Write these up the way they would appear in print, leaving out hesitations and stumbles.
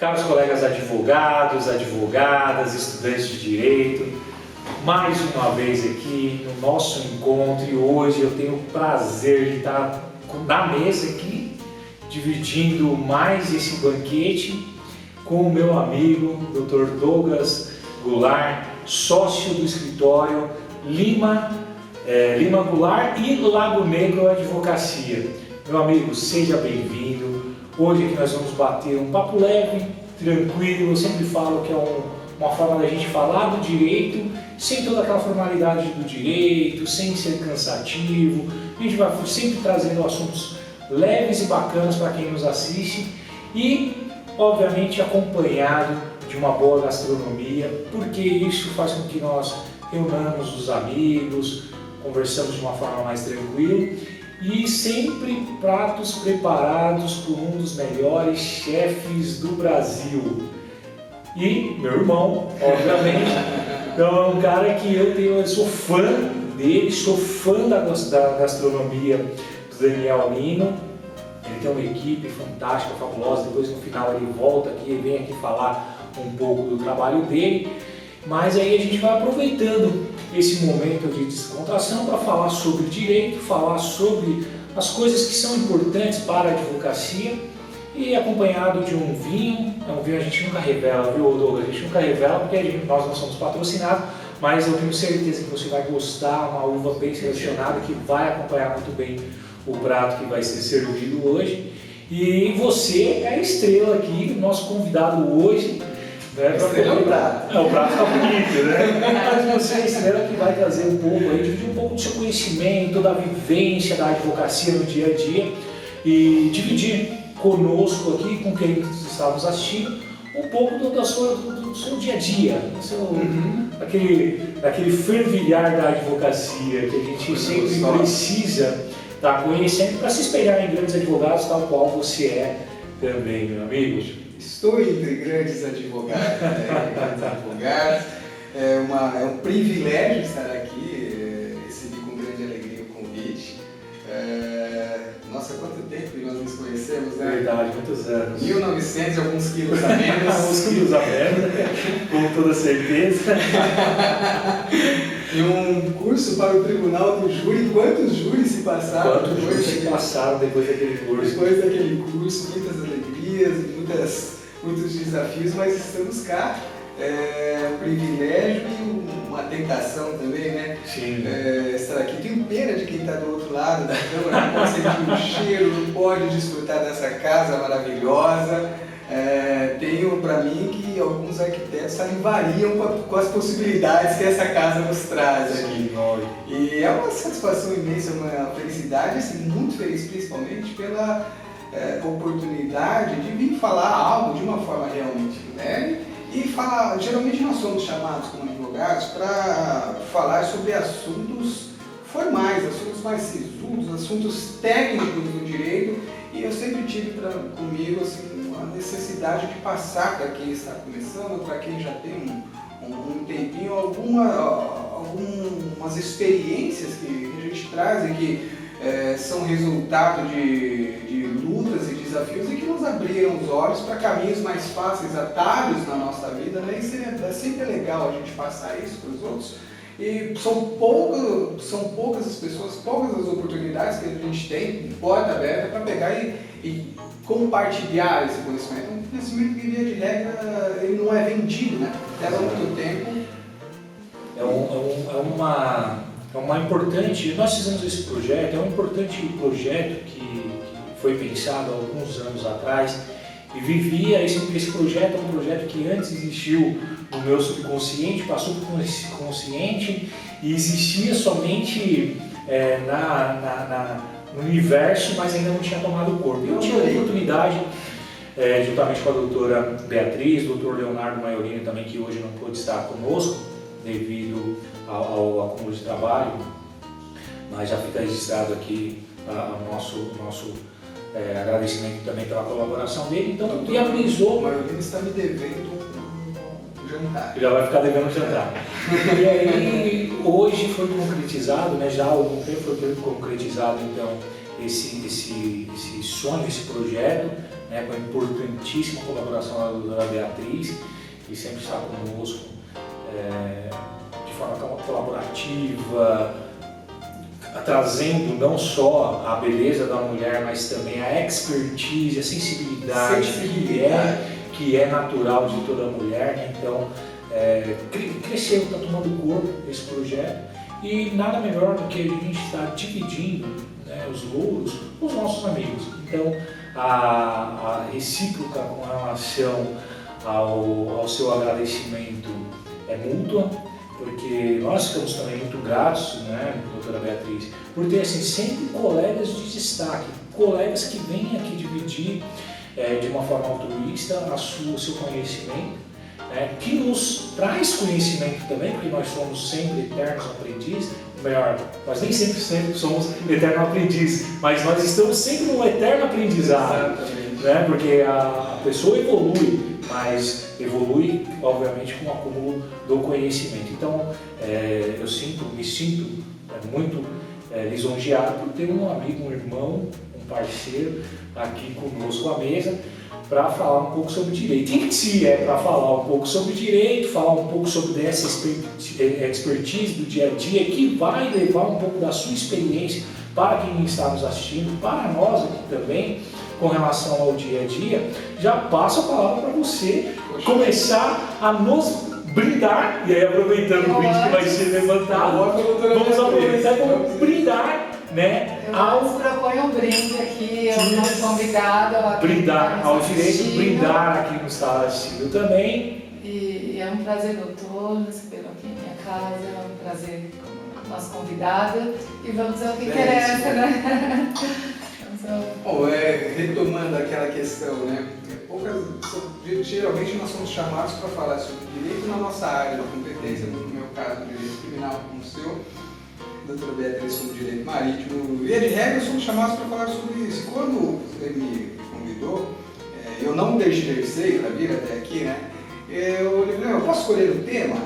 Caros colegas advogados, advogadas, estudantes de direito, mais uma vez aqui no nosso encontro e hoje eu tenho o prazer de estar na mesa aqui, dividindo mais esse banquete com o meu amigo Dr. Douglas Goulart, sócio do escritório Lima Goulart e Lago Negro Advocacia. Meu amigo, seja bem-vindo. Hoje aqui nós vamos bater um papo leve, tranquilo. Eu sempre falo que é uma forma da gente falar do direito, sem toda aquela formalidade do direito, sem ser cansativo. A gente vai sempre trazendo assuntos leves e bacanas para quem nos assiste e, obviamente, acompanhado de uma boa gastronomia, porque isso faz com que nós reunamos os amigos, conversamos de uma forma mais tranquila e sempre pratos preparados por um dos melhores chefes do Brasil. E meu irmão, obviamente, então é um cara que eu sou fã dele, sou fã da gastronomia do Daniel Lino. Ele tem uma equipe fantástica, fabulosa. Depois no final ele volta aqui e vem aqui falar um pouco do trabalho dele. Mas aí a gente vai aproveitando esse momento de descontração para falar sobre direito, falar sobre as coisas que são importantes para a advocacia e acompanhado de um vinho. É um vinho a gente nunca revela, viu, Douglas? A gente nunca revela porque nós não somos patrocinados, mas eu tenho certeza que você vai gostar, uma uva bem selecionada que vai acompanhar muito bem o prato que vai ser servido hoje. E você é a estrela aqui, o nosso convidado hoje. Né, o prato. O prato está bonito, né? Mas você é a estrela que vai trazer um pouco aí, dividir um pouco do seu conhecimento, da vivência da advocacia no dia a dia e dividir conosco aqui, com quem está nos assistindo, um pouco do seu dia a dia, do seu, daquele fervilhar da advocacia que a gente sempre precisa estar conhecendo para se espelhar em grandes advogados, tal qual você é também, meu amigo. Estou entre grandes advogados, é um privilégio estar aqui, recebi com grande alegria o convite. Nossa, quanto tempo que nós nos conhecemos, né? Verdade, muitos anos. 1900 e alguns quilos a menos. Alguns quilos a menos, com toda certeza. E um curso para o Tribunal do Júri, quantos júris se passaram? Quantos júris se passaram depois daquele curso? Depois daquele curso, muitas alegrias, muitos desafios, mas estamos cá. É um privilégio e uma tentação também, né? Sim. Estar aqui. Tenho pena de quem está do outro lado da câmera, não pode sentir o cheiro, não pode desfrutar dessa casa maravilhosa. Tenho para mim que alguns arquitetos salivariam com as possibilidades que essa casa nos traz aqui. E é uma satisfação imensa, uma felicidade, assim, muito feliz principalmente pela oportunidade de vir falar algo de uma forma realmente leve e falar. Geralmente nós somos chamados como advogados para falar sobre assuntos formais, assuntos mais sisudos, assuntos técnicos do direito, e eu sempre tive comigo assim, uma necessidade de passar para quem está começando, para quem já tem um tempinho, algumas experiências que a gente traz e que são resultado de lutas e desafios e que nos abriram os olhos para caminhos mais fáceis, atalhos na nossa vida, né? E é sempre legal a gente passar isso para os outros. E são poucas as pessoas, poucas as oportunidades que a gente tem, de porta aberta, para pegar e compartilhar esse conhecimento. Um conhecimento que, via de regra, ele não é vendido, né? Leva muito tempo. É uma importante, nós fizemos esse projeto, é um importante projeto que foi pensado há alguns anos atrás e vivia, esse projeto é um projeto que antes existiu no meu subconsciente, passou para o consciente e existia somente no universo, mas ainda não tinha tomado corpo. Eu tive a oportunidade, juntamente com a doutora Beatriz, doutor Leonardo Maiorino também, que hoje não pôde estar conosco devido ao acúmulo de trabalho, mas já fica registrado aqui o nosso agradecimento também pela colaboração dele. Então, viabilizou. O Maiorino está me devendo um jantar. Já vai ficar devendo um jantar. E aí, hoje foi concretizado, né, já há algum tempo foi concretizado então esse sonho, esse projeto, né, com a importantíssima colaboração da doutora Beatriz, que sempre está conosco de forma colaborativa, trazendo não só a beleza da mulher, mas também a expertise, a sensibilidade que é natural de toda mulher, né? Então, cresceu, está tomando corpo esse projeto, e nada melhor do que a gente estar dividindo, né, os louros com os nossos amigos. Então, a recíproca com relação ao seu agradecimento é mútua, porque nós ficamos também muito gratos, né, doutora Beatriz, por ter assim, sempre colegas de destaque, colegas que vêm aqui dividir de uma forma altruísta o seu conhecimento, que nos traz conhecimento também, porque nós somos sempre eternos aprendizes, melhor, nós nem sempre somos eterno aprendiz, mas nós estamos sempre no eterno aprendizado, né? Porque a pessoa evolui, mas evolui, obviamente, com o acúmulo do conhecimento. Então, eu me sinto muito lisonjeado por ter um amigo, um irmão, um parceiro aqui conosco à mesa, para falar um pouco sobre direito. Em si para falar um pouco sobre direito, falar um pouco sobre essa expertise do dia a dia, que vai levar um pouco da sua experiência para quem está nos assistindo, para nós aqui também, com relação ao dia a dia. Já passo a palavra para você começar a nos brindar, e aí aproveitando o brinde que vai ser levantado, vamos aproveitar e vamos brindar, né? Propõe um brinde aqui ao nosso convidado. Brindar ao direito, brindar a quem nos está assistindo também. E é um prazer, doutor, recebê-lo aqui em minha casa, é um prazer como nosso convidado. E vamos ao que interessa, né? Bom, retomando aquela questão, né? Geralmente nós somos chamados para falar sobre direito na nossa área de competência, no meu caso, direito criminal como o seu, doutora Beatriz sobre direito marítimo. Via de regra, somos chamados para falar sobre isso. Quando você me convidou, eu não tergiversei para vir até aqui, né? Eu falei, eu posso escolher o tema?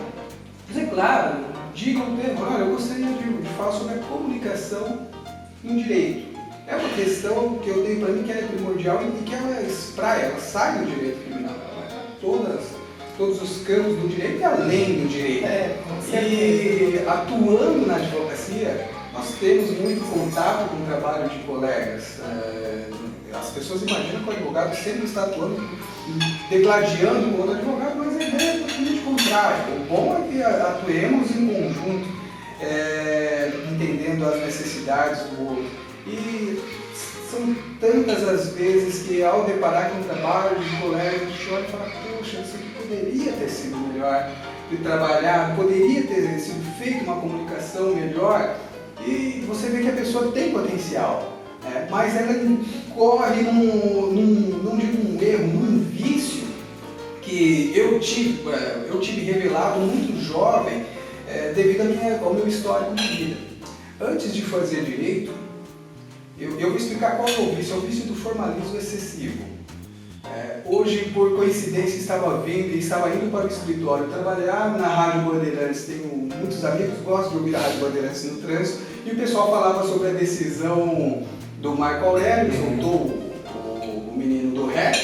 Mas claro, diga o tema. Olha, eu gostaria de falar sobre a comunicação em direito. É uma questão que eu tenho para mim que é primordial e que ela espraia, ela sai do direito criminal. Todos os campos do direito e além do direito. E atuando na advocacia, nós temos muito contato com o trabalho de colegas. As pessoas imaginam que o advogado sempre está atuando, degladiando com outro advogado, mas a ideia é totalmente contrária. O bom é que atuemos em conjunto, entendendo as necessidades do outro. E são tantas as vezes que, ao deparar com o trabalho de colegas, a gente olha e fala, poxa, isso aqui poderia ter sido melhor de trabalhar, poderia ter sido feita uma comunicação melhor, e você vê que a pessoa tem potencial, mas ela incorre num erro, num vício que eu tive revelado muito jovem devido ao meu histórico de vida. Antes de fazer direito, eu vou explicar qual é o vício do formalismo excessivo. Hoje, por coincidência, estava indo para o escritório trabalhar na Rádio Bandeirantes. Tenho muitos amigos que gostam de ouvir a Rádio Bandeirantes no trânsito, e o pessoal falava sobre a decisão do Marco Aurélio, soltou o menino do rap,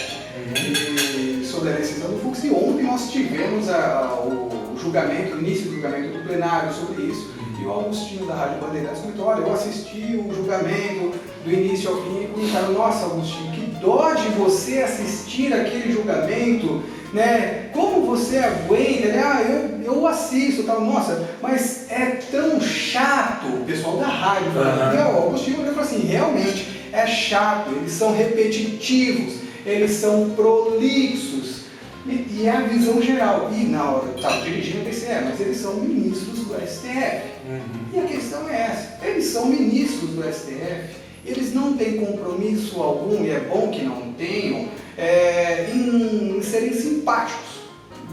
e sobre a decisão do Fux. E ontem nós tivemos o início do julgamento do plenário sobre isso. E o Augustinho da Rádio Bandeirantes comentou, olha, eu assisti o julgamento do início ao fim, e comentaram, nossa, Augustinho, que dó de você assistir aquele julgamento, né? Como você aguenta, né? Eu assisto, tal, nossa, mas é tão chato, o pessoal da rádio, o Augustinho falou assim, realmente é chato, eles são repetitivos, eles são prolixos. E é a visão geral. E na hora eu estava dirigindo, eu pensei, mas eles são ministros do STF. E a questão é essa, eles são ministros do STF, eles não têm compromisso algum, e é bom que não tenham, em serem simpáticos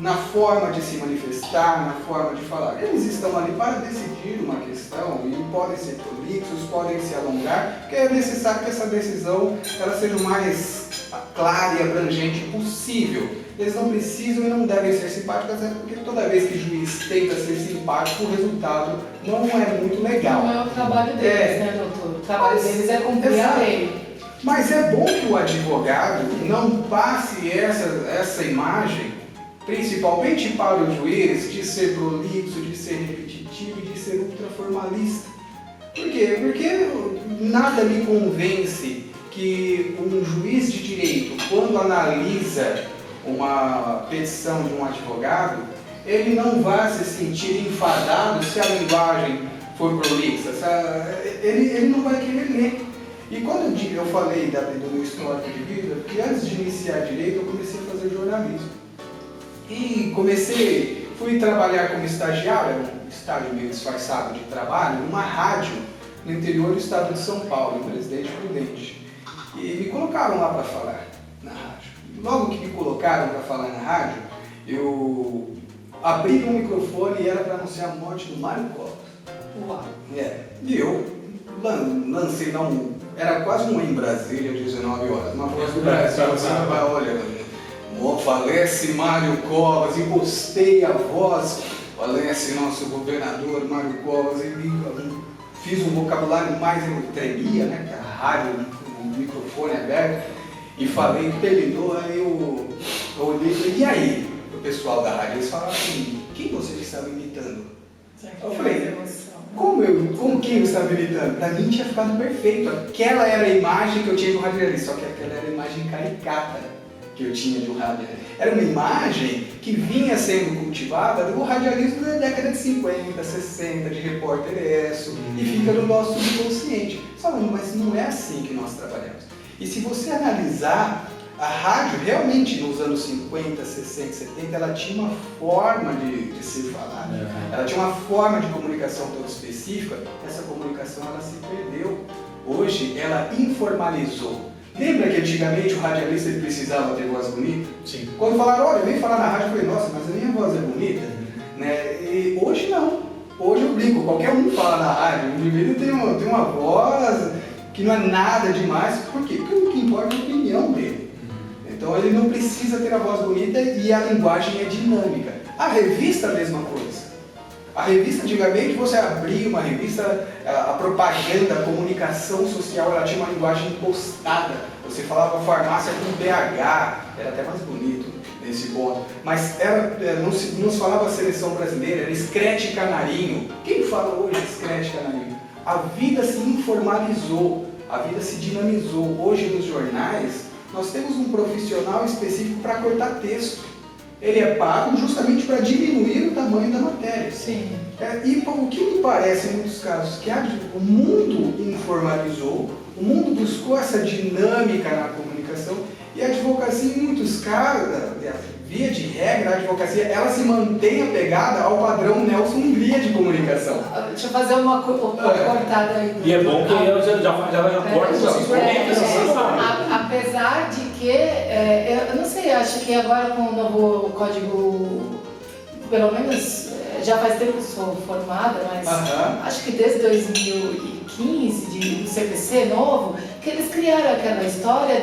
na forma de se manifestar, na forma de falar. Eles estão ali para decidir uma questão e podem ser prolixos, podem se alongar, porque é necessário que essa decisão ela seja o mais clara e abrangente possível. Eles não precisam e não devem ser simpáticos, porque toda vez que o juiz tenta ser simpático, o resultado não é muito legal. Não é o trabalho deles, né, doutor? trabalho deles é cumprir a exato. lei. Mas é bom que o advogado não passe essa imagem, principalmente para o juiz, de ser prolixo, de ser repetitivo e de ser ultraformalista. Por quê? Porque nada me convence que um juiz de direito, quando analisa uma petição de um advogado, ele não vai se sentir enfadado se a linguagem for prolixa. Ele não vai querer ler. E quando eu falei do meu histórico de vida, porque antes de iniciar direito eu comecei a fazer jornalismo. E fui trabalhar como estagiário, era um estágio meio disfarçado de trabalho, numa rádio no interior do estado de São Paulo, em Presidente Prudente. E me colocaram lá para falar na rádio. Logo que me colocaram para falar na rádio, eu abri o microfone e era para anunciar a morte do Mário Covas. Uau. E eu lancei, era quase um em Brasília, 19 horas, uma voz do Brasil, assim, olha, falece Mário Covas, e postei a voz, falece nosso governador Mário Covas, e fiz um vocabulário mais, eu tremia, né, que a rádio, o microfone aberto, e falei, terminou, aí eu olhei e falei, e aí, o pessoal da rádio, eles falaram assim, quem você estava imitando? Eu falei, como quem eu estava imitando? Para mim tinha ficado perfeito, aquela era a imagem que eu tinha do radialista, só que aquela era a imagem caricata que eu tinha de um radialista. Era uma imagem que vinha sendo cultivada do radialismo da década de 50, 60, de repórter e fica no nosso subconsciente. Falando, mas não é assim que nós trabalhamos. E se você analisar, a rádio realmente nos anos 50, 60, 70, ela tinha uma forma de ser falada. Ela tinha uma forma de comunicação toda específica. Essa comunicação ela se perdeu. Hoje ela informalizou. Lembra que antigamente o radialista ele precisava ter voz bonita? Sim. Quando falaram, olha, vem falar na rádio, eu falei, nossa, mas a minha voz é bonita? Né? E hoje não. Hoje eu brinco, qualquer um fala na rádio. O indivíduo tem uma voz que não é nada demais. Por quê? Porque o que importa é a opinião dele. Então ele não precisa ter a voz bonita e a linguagem é dinâmica. A revista é a mesma coisa. A revista, antigamente, você abria uma revista, a propaganda, a comunicação social, ela tinha uma linguagem impostada. Você falava farmácia com BH, era até mais bonito nesse ponto. Mas não se falava seleção brasileira, era Screte Canarinho. Quem fala hoje Screte Canarinho? A vida se informalizou, a vida se dinamizou. Hoje nos jornais, nós temos um profissional específico para cortar texto. Ele é pago justamente para diminuir o tamanho da matéria. Sim. E o que me parece em muitos casos, que o mundo informalizou, o mundo buscou essa dinâmica na comunicação e a advocacia em muitos casos, via de regra, a advocacia, ela se mantém apegada ao padrão Nelson Hungria de comunicação. Deixa eu fazer uma cortada aí. E é bom que eu já corto vocês por dentro. Apesar de que, eu não sei, acho que agora com o novo código, pelo menos já faz tempo que sou formada, mas acho que desde 2015, do CPC novo, que eles criaram aquela história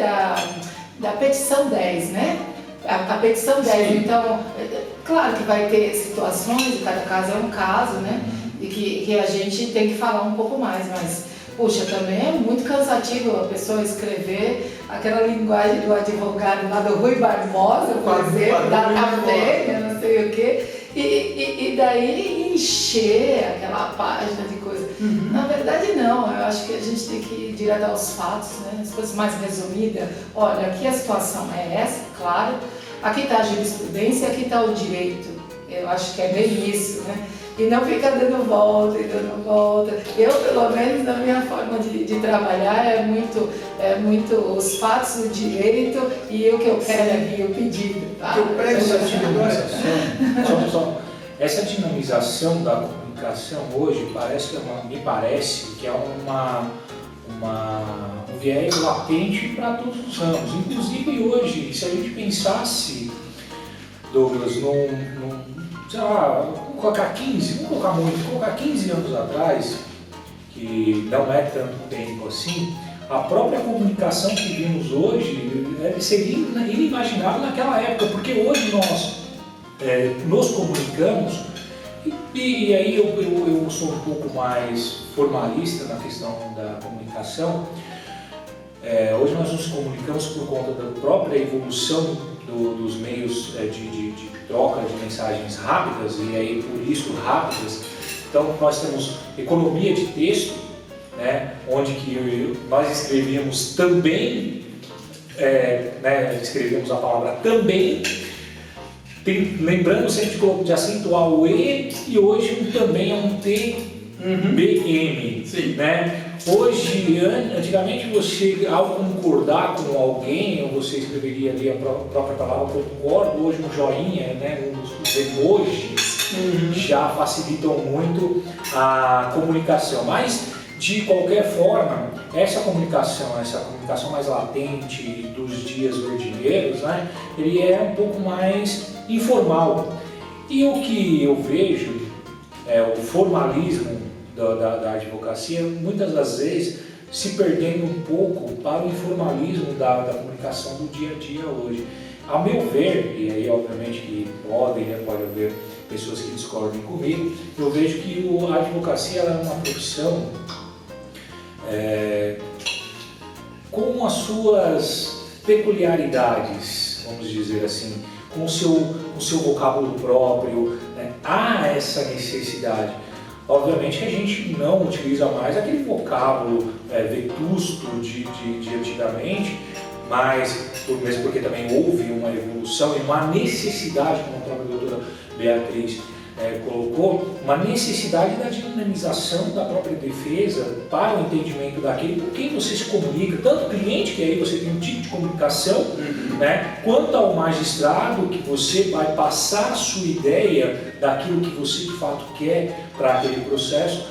da petição 10, né? A petição 10, sim. Então, claro que vai ter situações, cada caso é um caso, né? E que a gente tem que falar um pouco mais, mas, puxa, também é muito cansativo a pessoa escrever aquela linguagem do advogado lá do Rui Barbosa, por exemplo, da Taverna, não sei o quê, e daí encher aquela página de coisa. Na verdade, não, eu acho que a gente tem que ir direto aos fatos, né? As coisas mais resumidas. Olha, aqui a situação é essa, claro, aqui está a jurisprudência, aqui está o direito. Eu acho que é bem isso, né? E não ficar dando volta e dando volta. Eu, pelo menos, na minha forma de trabalhar, é muito os fatos, o direito e o que eu quero aqui, o pedido. Tá? Essa dinamização da comunicação hoje me parece que é um viés latente para todos os ramos. Inclusive hoje, se a gente pensasse, Douglas, sei lá, vamos colocar 15 anos atrás, que não é tanto tempo assim, a própria comunicação que vimos hoje seria inimaginável naquela época, porque hoje nós nos comunicamos E aí eu sou um pouco mais formalista na questão da comunicação. Hoje nós nos comunicamos por conta da própria evolução dos meios de troca de mensagens rápidas, e aí por isso rápidas. Então nós temos economia de texto, né, onde que nós escrevíamos também, escrevíamos a palavra também, lembrando sempre de acentuar o E, e hoje um também é um TBM. Sim. Né? Hoje, antigamente você, ao concordar com alguém, você escreveria ali a própria palavra concordo, hoje um joinha, né, os emojis já facilitam muito a comunicação, mas de qualquer forma, essa comunicação mais latente dos dias ordineiros, né, ele é um pouco mais informal. E o que eu vejo é o formalismo da advocacia, muitas das vezes se perdendo um pouco para o informalismo da comunicação do dia a dia hoje. Ao meu ver, e aí obviamente que pode haver pessoas que discordem comigo, eu vejo que a advocacia ela é uma profissão com as suas peculiaridades, vamos dizer assim, com o seu vocábulo próprio, né? Há essa necessidade. Obviamente que a gente não utiliza mais aquele vocábulo vetusto de antigamente, mas mesmo porque também houve uma evolução e uma necessidade, como a própria doutora Beatriz colocou, uma necessidade da dinamização da própria defesa para o entendimento daquele com quem você se comunica, tanto o cliente, que aí você tem um tipo de comunicação, né, quanto ao magistrado, que você vai passar a sua ideia daquilo que você de fato quer para aquele processo,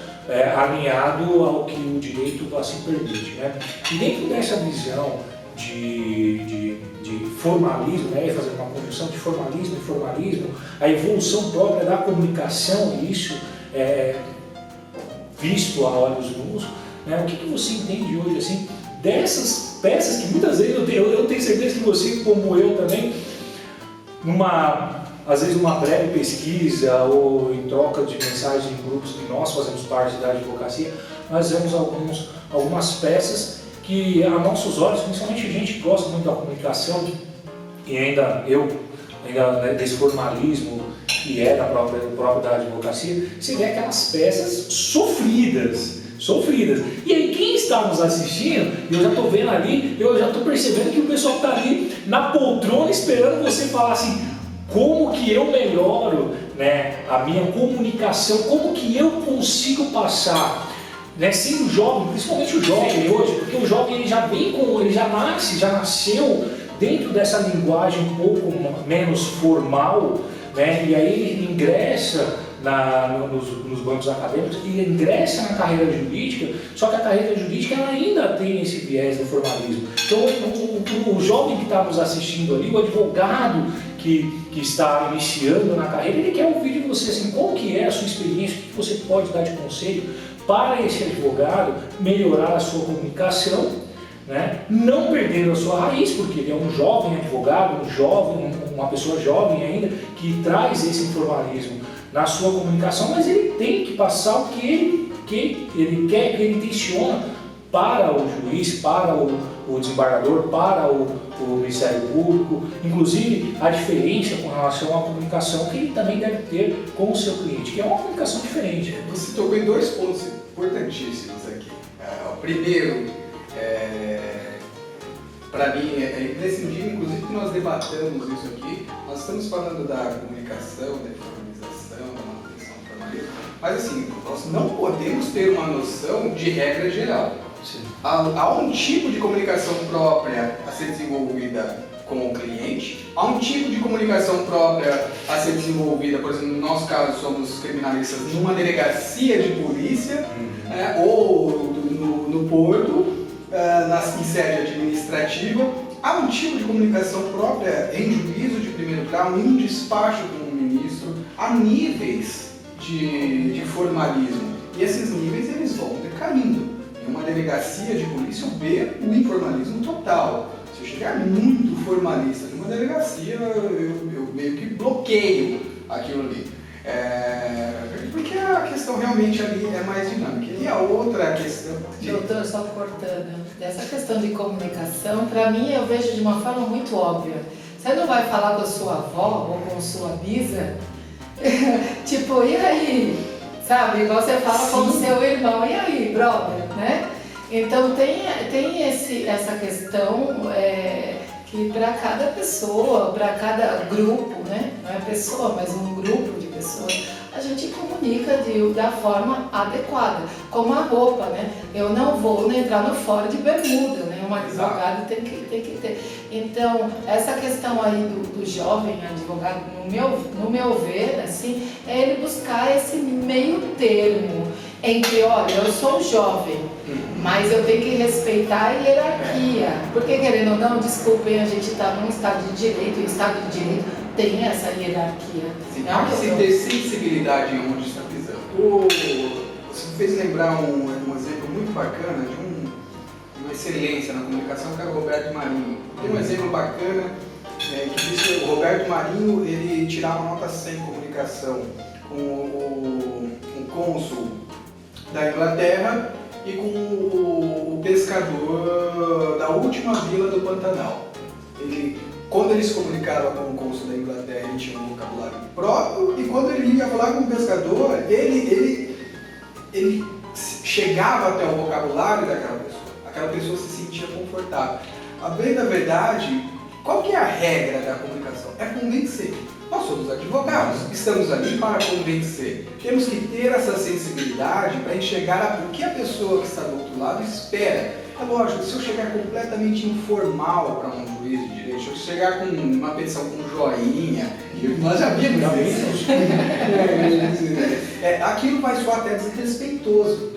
alinhado ao que o direito assim permite. Né? E dentro dessa visão de formalismo, né, fazer uma conjunção de formalismo e formalismo, a evolução própria da comunicação, e isso é visto a olhos nus, né, o que você entende hoje assim, dessas peças que muitas vezes eu tenho certeza que você, como eu também, às vezes uma breve pesquisa ou em troca de mensagens em grupos que nós fazemos parte da advocacia, nós vemos algumas peças que a nossos olhos, principalmente gente que gosta muito da comunicação, e ainda desse formalismo que é da própria da advocacia, você vê aquelas peças sofridas. E aí quem está nos assistindo, eu já estou vendo ali, eu já estou percebendo que o pessoal está ali na poltrona esperando você falar assim, como que eu melhoro, né, a minha comunicação, como que eu consigo passar, né, sem o jovem, principalmente o jovem hoje, porque o jovem ele já nasceu dentro dessa linguagem um pouco menos formal, né, e aí ele ingressa nos bancos acadêmicos e ingressa na carreira jurídica, só que a carreira jurídica ela ainda tem esse viés do formalismo. Então o jovem que está nos assistindo ali, o advogado que está iniciando na carreira, ele quer ouvir de você assim, qual que é a sua experiência, o que você pode dar de conselho para esse advogado melhorar a sua comunicação, né? Não perdendo a sua raiz, porque ele é um jovem advogado, uma pessoa jovem ainda, que traz esse informalismo na sua comunicação, mas ele tem que passar o que ele quer, que ele intenciona para o juiz, para o desembargador, para o Ministério Público, inclusive a diferença com relação à comunicação que ele também deve ter com o seu cliente, que é uma comunicação diferente. Você tocou em dois pontos importantíssimos aqui. O primeiro, para mim, é imprescindível, inclusive que nós debatamos isso aqui, nós estamos falando da comunicação, da formalização, da manutenção do formalismo, mas assim, nós não podemos ter uma noção de regra geral. Há um tipo de comunicação própria a ser desenvolvida com o cliente, há um tipo de comunicação própria a ser desenvolvida, por exemplo, no nosso caso somos criminalistas numa delegacia de polícia, ou no porto, em sede administrativa. Há um tipo de comunicação própria em juízo de primeiro grau, em um despacho com o ministro, há níveis de formalismo, e esses níveis eles vão decaindo. Em uma delegacia de polícia, eu vejo o informalismo total. Se eu chegar muito formalista de uma delegacia, eu meio que bloqueio aquilo ali. Porque a questão realmente ali é mais dinâmica. E a outra questão... Doutor, só cortando, dessa questão de comunicação, para mim eu vejo de uma forma muito óbvia. Você não vai falar com a sua avó ou com a sua bisa, tipo, e aí? Sabe, igual você fala com o seu irmão, e aí, brother, né? Então tem essa questão que para cada pessoa, para cada grupo, né? Não é pessoa, mas um grupo de pessoas, a gente comunica da forma adequada, como a roupa, né? Eu não vou entrar no fora de bermuda, né? Um advogado tem que ter. Então, essa questão aí do jovem advogado, no meu ver, assim, é ele buscar esse meio termo entre, olha, eu sou jovem, mas eu tenho que respeitar a hierarquia. Porque, querendo ou não, desculpem, a gente está num Estado de Direito, e o Estado de Direito tem essa hierarquia. Tem que se ter sensibilidade em onde está pisando. Você me fez lembrar um exemplo muito bacana de uma excelência na comunicação, que é o Roberto Marinho. Tem um exemplo bacana que diz que o Roberto Marinho ele tirava nota 100 em comunicação com o cônsul da Inglaterra e com o pescador da última vila do Pantanal. Quando ele se comunicava com o cônsul da Inglaterra, ele tinha um vocabulário próprio, e quando ele ia falar com o pescador, ele chegava até o vocabulário daquela pessoa. Aquela pessoa se sentia confortável. A bem da verdade, qual que é a regra da comunicação? É convencer. Nós somos advogados, estamos ali para convencer. Temos que ter essa sensibilidade para enxergar o que a pessoa que está do outro lado espera. É lógico, se eu chegar completamente informal para um juiz de direito, se eu chegar com uma petição com um joinha, nós já vimos isso, aquilo vai soar até desrespeitoso.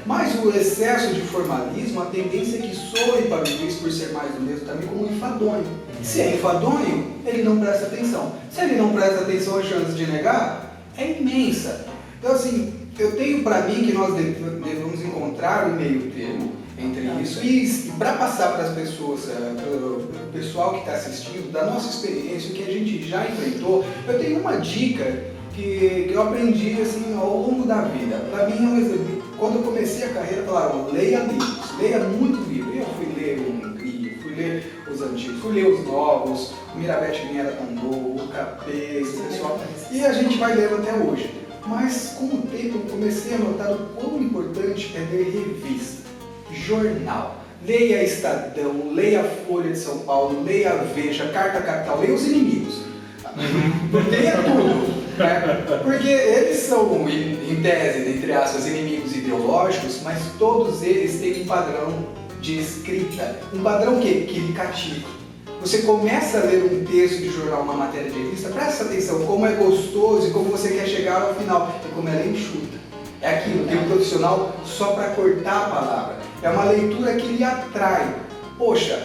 Mas o excesso de formalismo, a tendência é que soe para o juiz, por ser mais do mesmo, também como enfadonho. Se é enfadonho, ele não presta atenção. Se ele não presta atenção, a chance de negar é imensa. Então, assim, eu tenho para mim que nós devemos encontrar o meio termo entre isso e para passar para as pessoas, para o pessoal que está assistindo, da nossa experiência, o que a gente já enfrentou, eu tenho uma dica que eu aprendi assim, ao longo da vida. Para mim, quando eu comecei a carreira, falaram, leia livros, leia muito livro. Eu fui ler o Grilo, fui ler os antigos, fui ler os novos, o Mirabete que nem era tão novo, o Capês, o pessoal, e a gente vai lendo até hoje. Mas com o tempo eu comecei a notar o quão importante é ler revista, jornal. Leia Estadão, leia a Folha de São Paulo, leia a Veja, Carta Capital, leia os inimigos. Leia tudo. Porque eles são, em tese, entre aspas, inimigos ideológicos, mas todos eles têm um padrão de escrita. Um padrão que lhe cativa. Você começa a ler um texto de jornal, uma matéria de revista, presta atenção como é gostoso e como você quer chegar ao final. E como ela é enxuta. É aquilo, tem um profissional só para cortar a palavra. É uma leitura que lhe atrai. Poxa,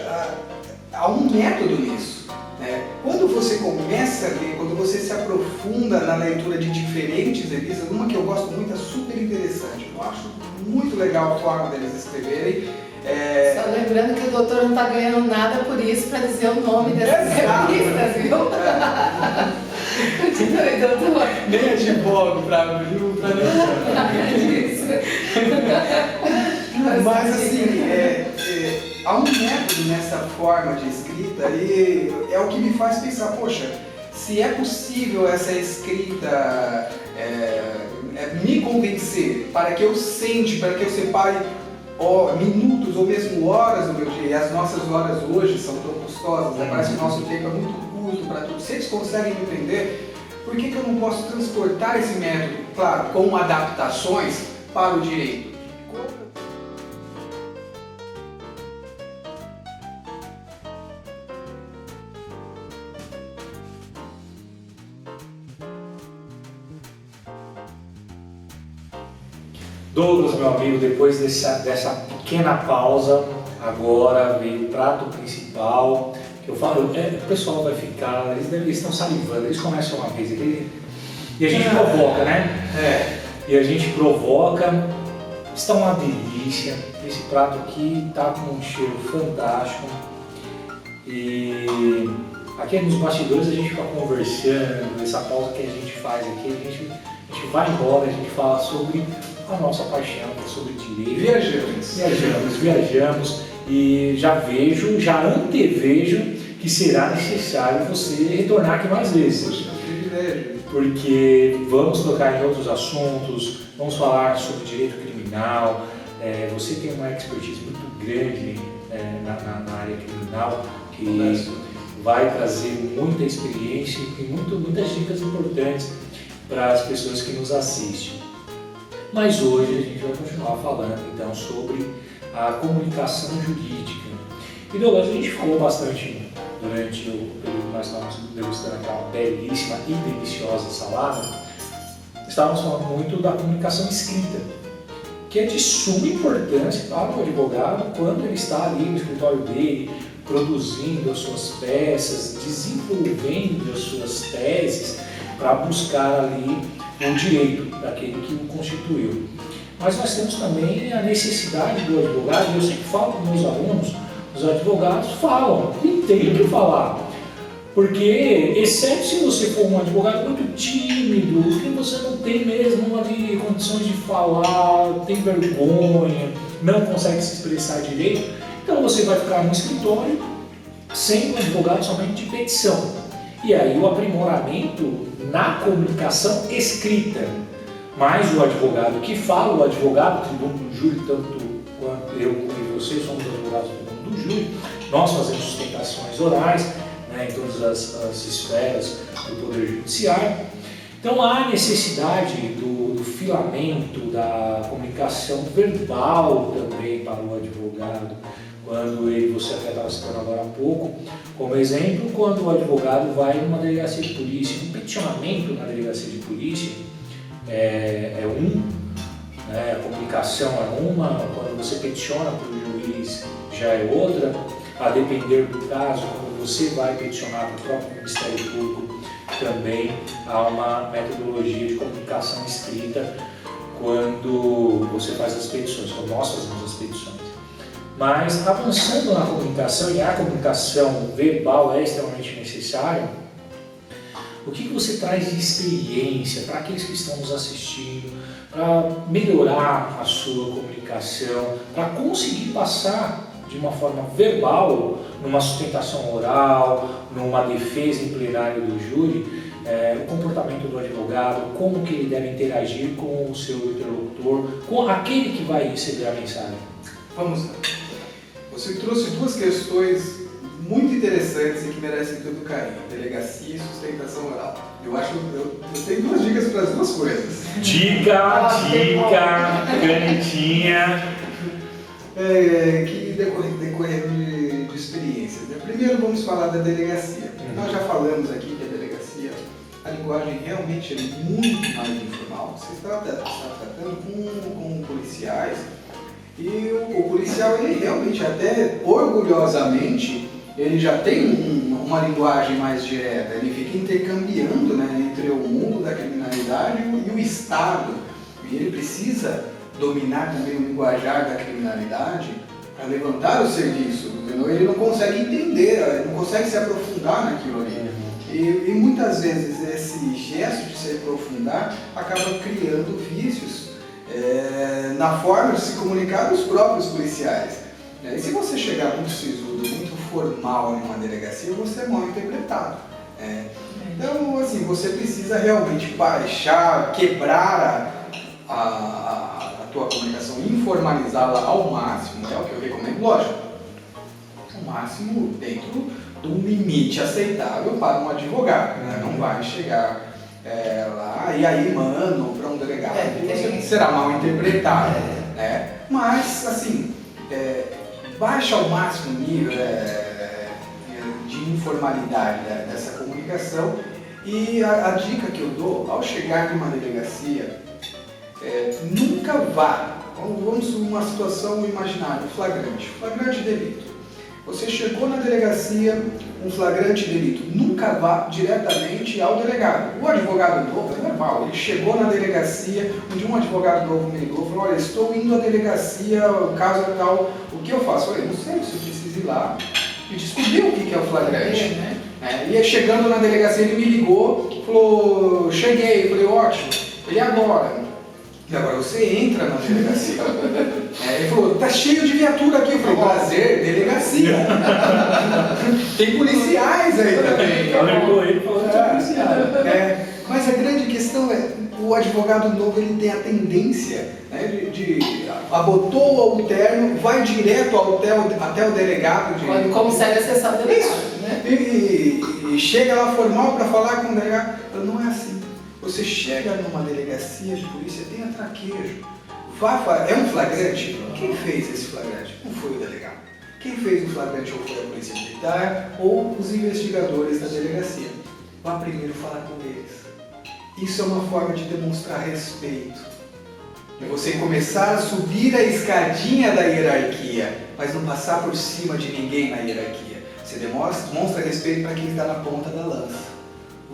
há um método nisso. Quando você começa a ler, quando você se aprofunda na leitura de diferentes revistas, uma que eu gosto muito é super interessante. Eu acho muito legal a forma deles escreverem. Só lembrando que o doutor não está ganhando nada por isso para dizer o nome dessas revistas, viu? Doutor. Nem advogo para abrir Mas assim, há um método nessa forma de escrita e é o que me faz pensar, poxa, se é possível essa escrita me convencer para que eu sente, para que eu separe minutos ou mesmo horas do meu dia, e as nossas horas hoje são tão custosas, parece que o nosso tempo é muito curto para tudo. Se eles conseguem entender, por que eu não posso transportar esse método, claro, com adaptações para o direito? Douglas, meu amigo, depois dessa pequena pausa, agora veio o prato principal, que eu falo, o pessoal vai ficar, eles estão salivando, eles começam uma vez aqui, e a gente provoca, né? E a gente provoca, está uma delícia, esse prato aqui está com um cheiro fantástico, e aqui nos bastidores a gente fica conversando, essa pausa que a gente faz aqui, a gente vai embora, a gente fala sobre a nossa paixão, sobre direito. Viajamos e já antevejo que será necessário você retornar aqui mais vezes. Porque vamos tocar em outros assuntos, vamos falar sobre direito criminal, você tem uma expertise muito grande na área criminal, que vai trazer muita experiência e muitas dicas importantes para as pessoas que nos assistem. Mas hoje a gente vai continuar falando então sobre a comunicação jurídica. E Douglas, a gente falou bastante durante o período que nós estávamos degustando aquela belíssima e deliciosa salada, estávamos falando muito da comunicação escrita, que é de suma importância para o advogado quando ele está ali no escritório dele, produzindo as suas peças, desenvolvendo as suas teses para buscar ali o direito daquele que o constituiu. Mas nós temos também a necessidade do advogado, e eu sempre falo com meus alunos, os advogados falam e tem que falar. Porque, exceto se você for um advogado muito tímido, que você não tem mesmo ali condições de falar, tem vergonha, não consegue se expressar direito, então você vai ficar no escritório sendo um advogado somente de petição. E aí o aprimoramento na comunicação escrita. Mas o advogado que fala, o advogado, tribuno do júri, tanto quanto eu e você somos advogados do tribuno do júri, nós fazemos sustentações orais, em todas as esferas do Poder Judiciário. Então há necessidade do filamento, da comunicação verbal também para o advogado, quando você até estava citando agora há pouco, como exemplo, quando o advogado vai numa delegacia de polícia, um peticionamento na delegacia de polícia a comunicação é uma, quando você peticiona para o juiz já é outra, a depender do caso, quando você vai peticionar para o próprio Ministério Público, também há uma metodologia de comunicação escrita quando você faz as petições, quando nós fazemos as petições. Mas avançando na comunicação, e a comunicação verbal é extremamente necessária, o que você traz de experiência para aqueles que estão nos assistindo, para melhorar a sua comunicação, para conseguir passar de uma forma verbal, numa sustentação oral, numa defesa em plenário do júri, o comportamento do advogado, como que ele deve interagir com o seu interlocutor, com aquele que vai receber a mensagem? Vamos lá. Você trouxe duas questões muito interessantes e que merecem todo o carinho: delegacia e sustentação oral. Eu tenho duas dicas para as duas coisas. Dica, canetinha. Que decorreram de experiências. Primeiro vamos falar da delegacia. Nós já falamos aqui que a delegacia, a linguagem realmente é muito mais informal. Você está tratando com policiais e o policial, ele realmente, até orgulhosamente, ele já tem uma linguagem mais direta. Ele fica intercambiando, entre o mundo da criminalidade e o Estado. E ele precisa dominar também o linguajar da criminalidade para levantar o serviço, senão ele não consegue entender, ele não consegue se aprofundar naquilo ali. E muitas vezes esse gesto de se aprofundar acaba criando vícios na forma de se comunicar dos próprios policiais. E se você chegar muito sisudo, muito formal em uma delegacia, você é mal interpretado. Então, assim, você precisa realmente baixar, quebrar a tua comunicação, informalizá-la ao máximo, é o que eu recomendo, lógico, ao máximo dentro de um limite aceitável para um advogado, não vai chegar lá e aí, mano, para um delegado, você será mal interpretado, mas, assim, baixa ao máximo o nível de informalidade dessa comunicação. E a dica que eu dou, ao chegar numa delegacia, nunca vá, vamos uma situação imaginária, flagrante delito. Você chegou na delegacia, um flagrante delito, nunca vá diretamente ao delegado. O advogado novo é normal, ele chegou na delegacia, um advogado novo me ligou e falou: olha, estou indo à delegacia, o caso é tal, o que eu faço? Eu não sei, você precisa ir lá e descobrir o que é o flagrante. E aí, chegando na delegacia, ele me ligou, falou, cheguei, eu falei, ótimo, ele agora. E agora você entra na delegacia. Ele falou, tá cheio de viatura aqui. Eu falei, prazer, delegacia. Tem policiais aí também. Ele falou que tinha policiais. Mas a grande questão é, o advogado novo ele tem a tendência, né, abotou o terno, vai direto até o delegado. Quando consegue acessar o delegado. Né? E chega lá formal para falar com o delegado. Não é assim. Você chega numa delegacia de polícia, tenha traquejo. É um flagrante? Quem fez esse flagrante? Não foi o delegado. Quem fez o flagrante ou foi a polícia militar ou os investigadores da delegacia. Vá primeiro falar com eles. Isso é uma forma de demonstrar respeito. É você começar a subir a escadinha da hierarquia, mas não passar por cima de ninguém na hierarquia. Você demonstra respeito para quem está na ponta da lança.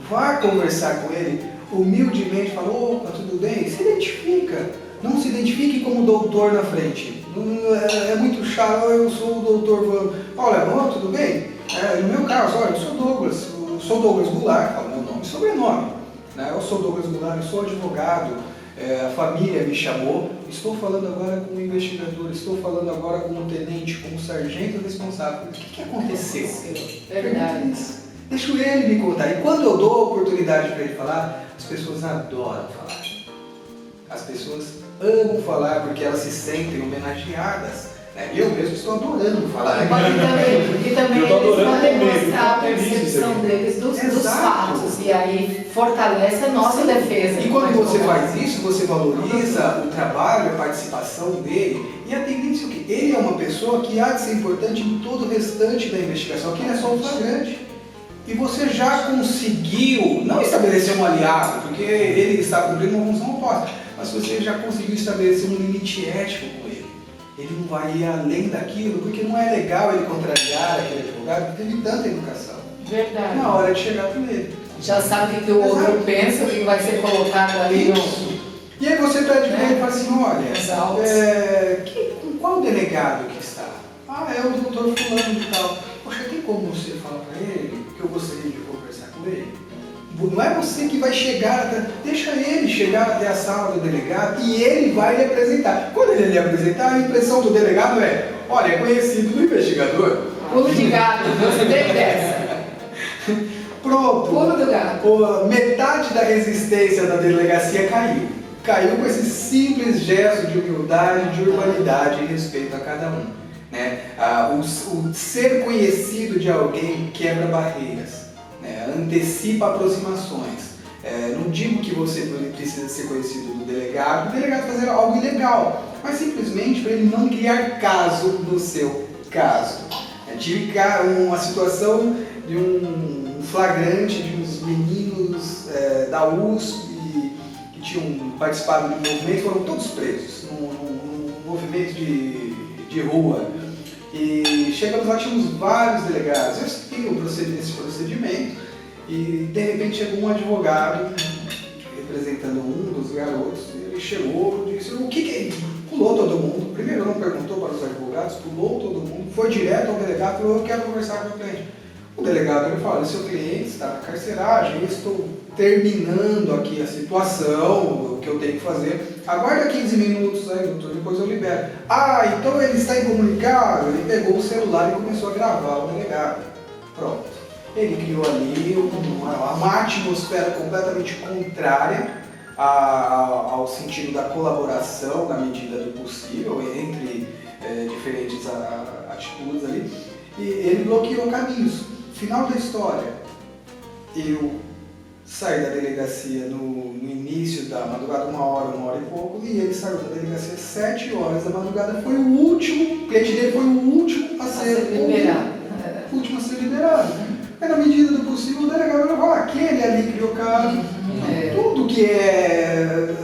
Vá conversar com ele humildemente, fala, opa, tudo bem? Se identifica. Não se identifique como doutor na frente. É muito chato, eu sou o doutor Vando. Olha, tudo bem? No meu caso, olha, eu sou Douglas Goulart, fala meu nome e sobrenome. Eu sou Douglas Goulart, eu sou advogado, a família me chamou, estou falando agora com o investigador, estou falando agora com o tenente, com o sargento responsável. O que aconteceu? É verdade. Deixa ele me contar. E quando eu dou a oportunidade para ele falar, as pessoas adoram falar. As pessoas amam falar porque elas se sentem homenageadas. Eu mesmo estou adorando falar. E também eles podem mostrar a percepção deles dos fatos. E aí fortalece a nossa defesa. E quando você faz isso, você valoriza o trabalho, a participação dele. E a tendência é que ele é uma pessoa que há de ser importante em todo o restante da investigação, que ele é só um flagrante. E você já conseguiu, não estabelecer um aliado, porque ele está cumprindo uma função oposta, mas você já conseguiu estabelecer um limite ético com ele. Ele não vai ir além daquilo, porque não é legal ele contrariar aquele advogado, porque teve tanta educação. Verdade. Na hora de chegar com ele. Já sabe o que o outro pensa, o que vai ser colocado ali no... E aí você pede para ele e fala assim, olha, com qual delegado que está? É o doutor fulano de tal. Poxa, tem como você falar para ele que eu gostaria de conversar com ele? Não é você que vai chegar, deixa ele chegar até a sala do delegado e ele vai lhe apresentar. Quando ele lhe apresentar, a impressão do delegado é, olha, é conhecido do investigador. Pulo de gato, você tem dessa. Pronto. Pulo do gato. Metade da resistência da delegacia caiu. Caiu com esse simples gesto de humildade, de urbanidade e respeito a cada um. O ser conhecido de alguém quebra barreiras. Antecipa aproximações. Não digo que você precisa ser conhecido do delegado, o delegado fazer algo ilegal, mas simplesmente para ele não criar caso no seu caso. Tive uma situação de um flagrante de uns meninos da USP que tinham participado de um movimento, foram todos presos num movimento de rua. E chegamos lá, tínhamos vários delegados. Eu segui esse procedimento e de repente chegou um advogado representando um dos garotos. Ele chegou e disse, o que é isso? Pulou todo mundo. Primeiro não perguntou para os advogados, pulou todo mundo, foi direto ao delegado e falou, eu quero conversar com o cliente. O delegado ele fala, seu cliente está na carceragem, eu estou terminando aqui a situação, o que eu tenho que fazer. Aguarda 15 minutos aí, doutor, depois eu libero. Então ele está incomunicável. Ele pegou o celular e começou a gravar o delegado. Pronto. Ele criou ali uma atmosfera completamente contrária ao sentido da colaboração, na medida do possível, entre diferentes atitudes ali. E ele bloqueou caminhos. Final da história. Eu saí da delegacia no início da madrugada, uma hora e pouco, e ele saiu da delegacia às 7 horas da madrugada. Foi o último, o cliente dele foi o último a ser liberado. O último a ser liberado. Mas na medida do possível, o delegado vai falar, aquele ali criou caso, tudo que é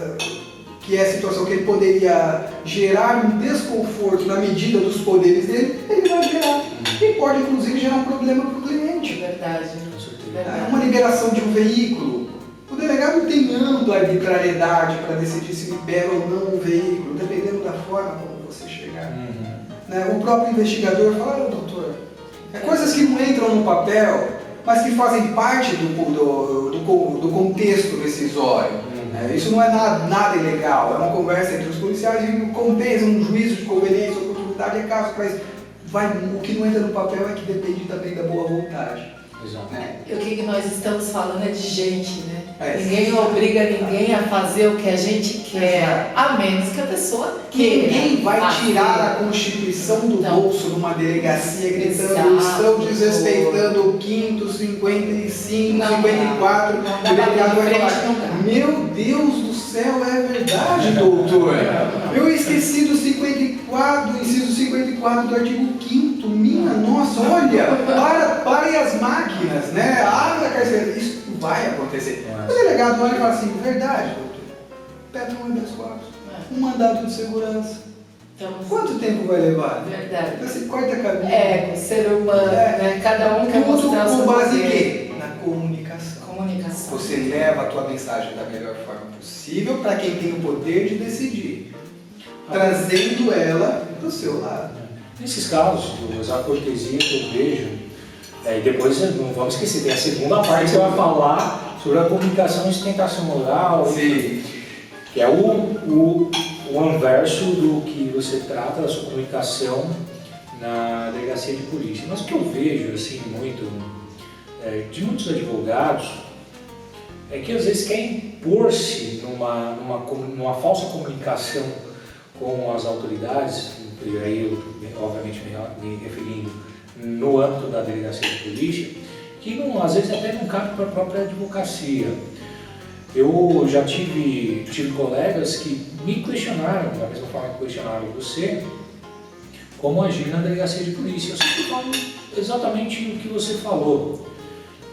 situação que ele poderia gerar um desconforto na medida dos poderes dele, ele vai gerar. E pode, inclusive, gerar um problema para o cliente. Verdade. Uma liberação de um veículo. O delegado tem ampla arbitrariedade para decidir se libera ou não um veículo, dependendo da forma como você chegar. O próprio investigador fala, doutor, coisas que não entram no papel, mas que fazem parte do contexto rescisório. Isso não é nada ilegal, é uma conversa entre os policiais e compensa um juízo de conveniência, oportunidade, é caso, mas o que não entra no papel é que depende também da boa vontade. Exato. E o que nós estamos falando é de gente, né? Ninguém obriga ninguém a fazer o que a gente quer, a menos que a pessoa queira. Ninguém vai tirar a Constituição do bolso numa delegacia gritando, estão desrespeitando o 5º, 55, 54, o delegado vai falar, meu Deus do céu, é verdade, doutor. Eu esqueci do 54, inciso 54 do artigo 5º, minha nossa, olha, parem as máquinas, né? Abra a carcereira, isso vai acontecer. O delegado olha e fala assim, verdade, doutor, pede um habeas corpus, um mandado de segurança. Então, quanto tempo vai levar? Verdade. Você corta a cabeça. O ser humano, né? Cada um quer mostrar o seu com base em poder. quê? Na comunicação. Você leva a tua mensagem da melhor forma possível para quem tem o poder de decidir, trazendo ela para o seu lado. Nesses casos, a cortesia que eu vejo, e depois não vamos esquecer, tem a segunda parte que você vai falar sobre a comunicação e sustentação oral, Sim. que é o anverso do que você trata da sua comunicação na delegacia de polícia. Mas o que eu vejo assim, muito de muitos advogados é que às vezes querem impor-se numa falsa comunicação com as autoridades, e aí eu obviamente me referindo no âmbito da delegacia de polícia, que às vezes até não cabe para a própria advocacia. Eu já tive colegas que me questionaram, da mesma forma que questionaram você, como agir na delegacia de polícia. Eu sempre falo exatamente o que você falou.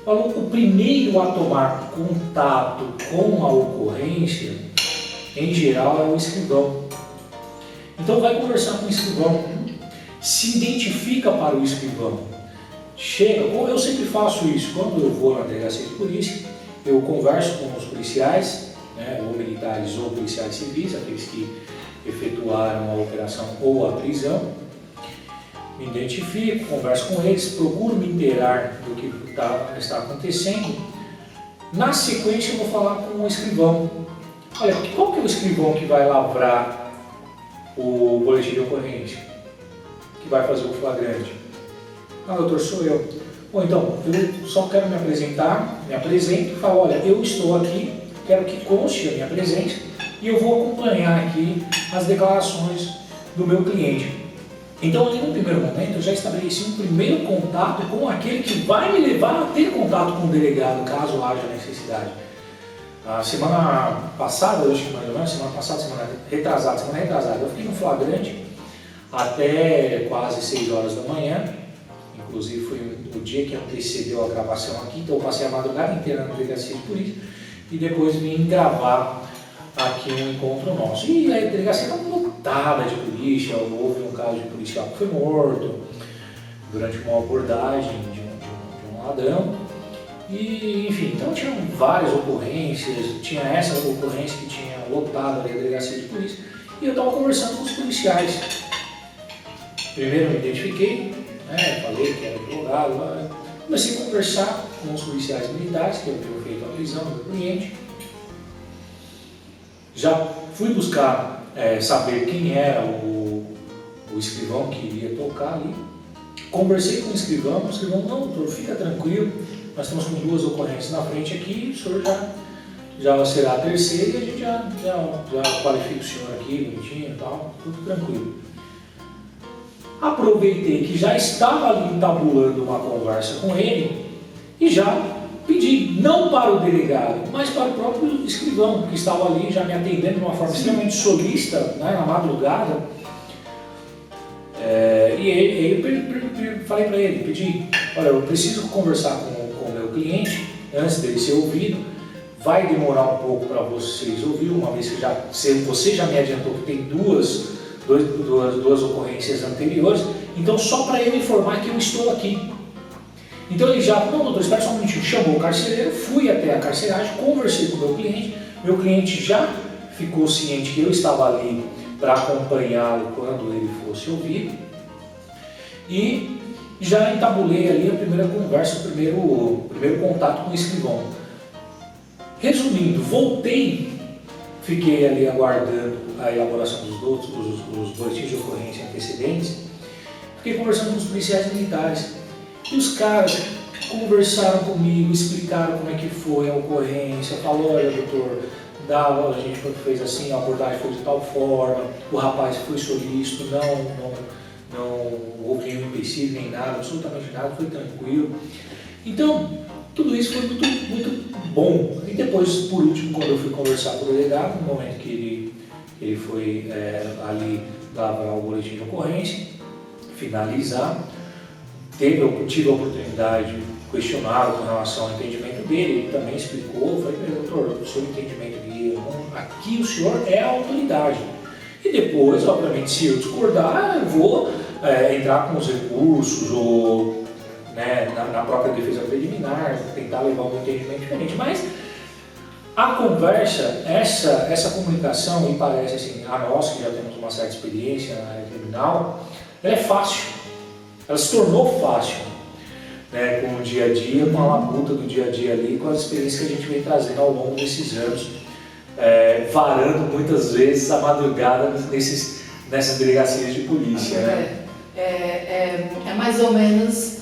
O primeiro a tomar contato com a ocorrência, em geral, é o escrivão. Então vai conversar com o escrivão, se identifica para o escrivão. Chega, eu sempre faço isso, quando eu vou na delegacia de polícia, eu converso com os policiais, né, ou militares ou policiais civis, aqueles que efetuaram a operação ou a prisão, me identifico, converso com eles, procuro me inteirar do que está acontecendo. Na sequência eu vou falar com o escrivão. Olha, qual que é o escrivão que vai lavrar o boletim de ocorrência? Que vai fazer o flagrante? Doutor, sou eu. Bom, então, eu só quero me apresentar, me apresento e falo, olha, eu estou aqui, quero que conste a minha presença e eu vou acompanhar aqui as declarações do meu cliente. Então, ali no primeiro momento, eu já estabeleci um primeiro contato com aquele que vai me levar a ter contato com o delegado, caso haja necessidade. A semana passada, eu acho que mais ou menos, semana retrasada, eu fiquei no flagrante até quase 6 horas da manhã. Inclusive foi o dia que antecedeu a gravação aqui, então eu passei a madrugada inteira na delegacia de polícia e depois vim gravar aqui um encontro nosso. E a delegacia estava lotada de polícia, houve um caso de policial que foi morto durante uma abordagem de um ladrão. E, enfim, então tinham várias ocorrências, tinha essa ocorrência que tinha lotado ali a delegacia de polícia e eu estava conversando com os policiais. Primeiro me identifiquei, falei que era advogado, comecei a conversar com os policiais militares que haviam feito a prisão do meu cliente. Já fui buscar saber quem era o escrivão que iria tocar ali. Conversei com o escrivão, não, doutor, fica tranquilo, nós estamos com 2 ocorrências na frente aqui, o senhor já será a terceira e a gente já qualifica o senhor aqui, bonitinho e tal, tudo tranquilo. Aproveitei que já estava ali entabulando uma conversa com ele e já pedi, não para o delegado, mas para o próprio escrivão, que estava ali já me atendendo de uma forma extremamente solícita, né, na madrugada. E eu falei para ele, pedi, olha, eu preciso conversar com o meu cliente antes dele ser ouvido, vai demorar um pouco para vocês ouvir, uma vez que você já me adiantou que tem duas ocorrências anteriores, então só para eu informar que eu estou aqui. Então ele já, não doutor, espera só um minutinho, chamou o carcereiro, fui até a carceragem, conversei com o meu cliente já ficou ciente que eu estava ali para acompanhá-lo quando ele fosse ouvido, e já entabulei ali a primeira conversa, o primeiro contato com o escrivão. Resumindo, voltei, fiquei ali aguardando a elaboração dos os boletins de ocorrência antecedentes, fiquei conversando com os policiais militares e os caras conversaram comigo, explicaram como é que foi a ocorrência, falou, olha doutor, a gente fez assim, a abordagem foi de tal forma, o rapaz foi solícito, não houve nenhum empecilho, nem nada, absolutamente nada, foi tranquilo. Então, tudo isso foi muito bom. E depois, por último, quando eu fui conversar com o delegado, no momento que ele foi ali lavrar o boletim de ocorrência, finalizar, tive a oportunidade de questioná-lo com relação ao entendimento dele, ele também explicou, falei, doutor, o seu entendimento aqui o senhor é a autoridade. E depois, obviamente, se eu discordar, eu vou entrar com os recursos ou na própria defesa preliminar, tentar levar um entendimento diferente. Mas a conversa, essa comunicação, me parece assim, a nós que já temos uma certa experiência na área criminal, ela é fácil, ela se tornou fácil, com o dia a dia, com a labuta do dia a dia ali, com as experiências que a gente vem trazendo ao longo desses anos, varando muitas vezes a madrugada nessas delegacias de polícia. É mais ou menos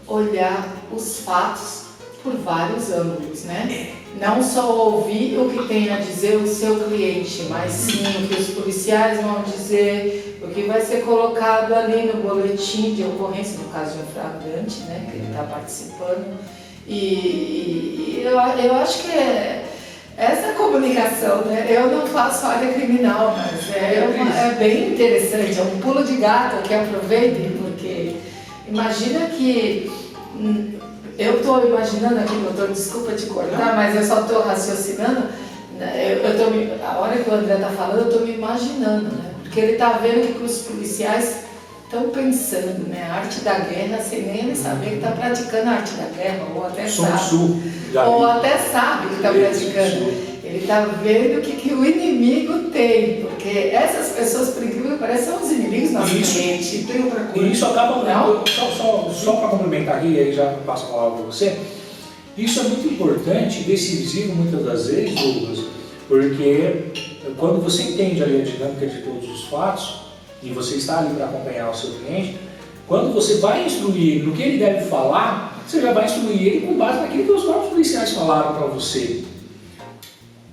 olhar os fatos por vários ângulos, né? Não só ouvir o que tem a dizer o seu cliente, mas sim o que os policiais vão dizer, o que vai ser colocado ali no boletim de ocorrência, no caso de um flagrante, né, que ele está participando. E eu acho que essa comunicação, né? Eu não faço área criminal, mas é bem interessante, é um pulo de gato que aproveitem, porque imagina que eu estou imaginando aqui, doutor, desculpa te cortar, mas eu só estou raciocinando, a hora que o André está falando, eu estou me imaginando, né? Porque ele está vendo que os policiais estão pensando, né? A arte da guerra, sem nem ele saber que está praticando a arte da guerra, ou até sabe que está praticando. Ele está vendo o que o inimigo tem, porque essas pessoas, por incrível que pareça, são os inimigos nossos clientes. E tem outra coisa. E isso acaba, só para complementar aqui, aí já passo a palavra para você, isso é muito importante, decisivo muitas das vezes, Douglas, porque quando você entende ali a dinâmica de todos os fatos, e você está ali para acompanhar o seu cliente, quando você vai instruir no que ele deve falar, você já vai instruir ele com base naquilo que os próprios policiais falaram para você.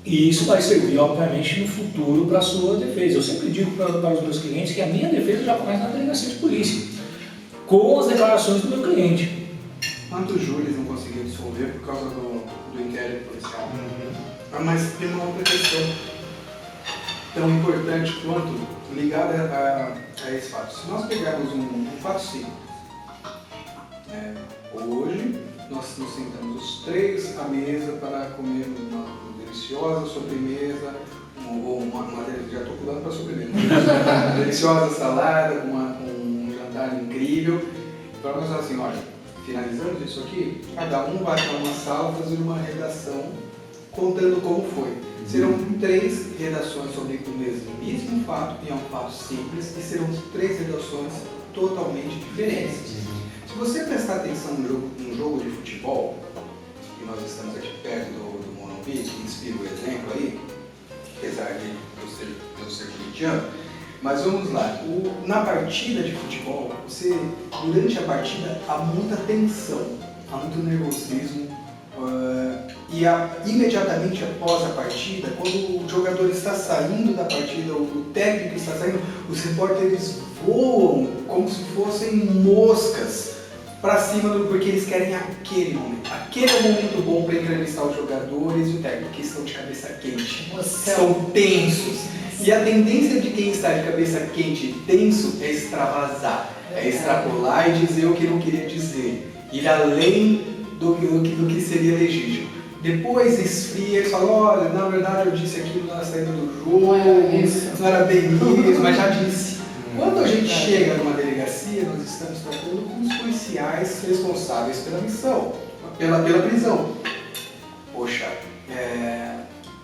E isso vai servir, obviamente, no futuro para a sua defesa. Eu sempre digo para os meus clientes que a minha defesa já começa na delegacia de polícia, com as declarações do meu cliente. Quantos júris não conseguiram dissolver por causa do inquérito policial? Mas tem uma outra questão tão importante quanto ligada a esse fato. Se nós pegarmos um fato simples, hoje nós nos sentamos os três à mesa para comermos uma deliciosa sobremesa, já estou pulando para a sobremesa, uma deliciosa salada, um jantar incrível. Então nós falamos assim, olha, finalizamos isso aqui, cada um vai para uma sala fazer uma redação contando como foi. Serão 3 redações sobre o mesmo fato, que é um fato simples, e serão 3 redações totalmente diferentes. Se você prestar atenção num jogo de futebol, e nós estamos aqui perto do Morumbi, que inspira o exemplo aí, apesar de eu ser corintiano, mas vamos lá, na partida de futebol, durante a partida há muita tensão, há muito nervosismo, imediatamente após a partida, quando o jogador está saindo da partida, o técnico está saindo, os repórteres voam como se fossem moscas para cima porque eles querem aquele momento. Aquele é o momento bom para entrevistar os jogadores e o técnico, que estão de cabeça quente, estão tensos. E a tendência de quem está de cabeça quente e tenso é extravasar, é extrapolar e dizer o que não queria dizer, ir além do que seria legítimo. Depois esfria e fala, olha, na verdade eu disse aquilo na saída do jogo, não era bem isso, mas já disse. Quando a gente chega numa delegacia, nós estamos tratando com os policiais responsáveis pela missão, pela prisão. Poxa,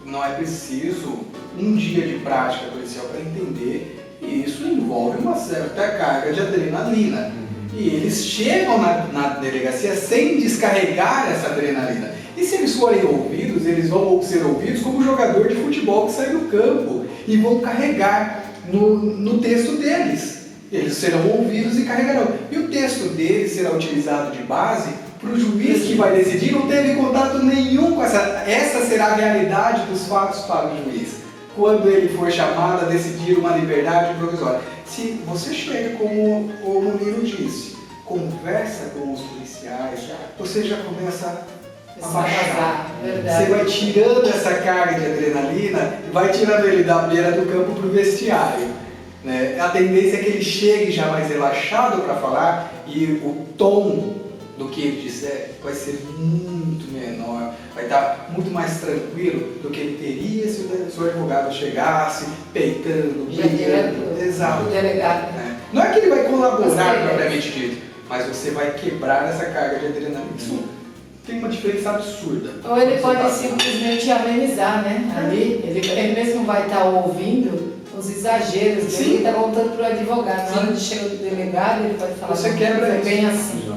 não é preciso um dia de prática policial para entender, e isso envolve uma certa carga de adrenalina. E eles chegam na delegacia sem descarregar essa adrenalina. E se eles forem ouvidos, eles vão ser ouvidos como jogador de futebol que sai do campo e vão carregar no texto deles. Eles serão ouvidos e carregarão. E o texto deles será utilizado de base para o juiz que vai decidir. Não teve contato nenhum com essa. Essa será a realidade dos fatos para o juiz, quando ele for chamado a decidir uma liberdade provisória. Se você chega, como o Muniro disse, conversa com os policiais, você já começa a baixar. Você vai tirando essa carga de adrenalina e vai tirando ele da beira do campo para o vestiário. Né? A tendência é que ele chegue já mais relaxado para falar e o tom do que ele disser vai ser muito menor, vai estar muito mais tranquilo do que ele teria se o advogado chegasse peitando, brigando. Exato. Não é que ele vai colaborar propriamente dito, mas você vai quebrar essa carga de adrenalina. Isso tem uma diferença absurda. Ou ele pode simplesmente amenizar, né? Ali, ele mesmo vai estar ouvindo os exageros dele, ele está voltando para o advogado. Na hora de chegar do delegado, ele pode falar, você quebra isso. Bem assim.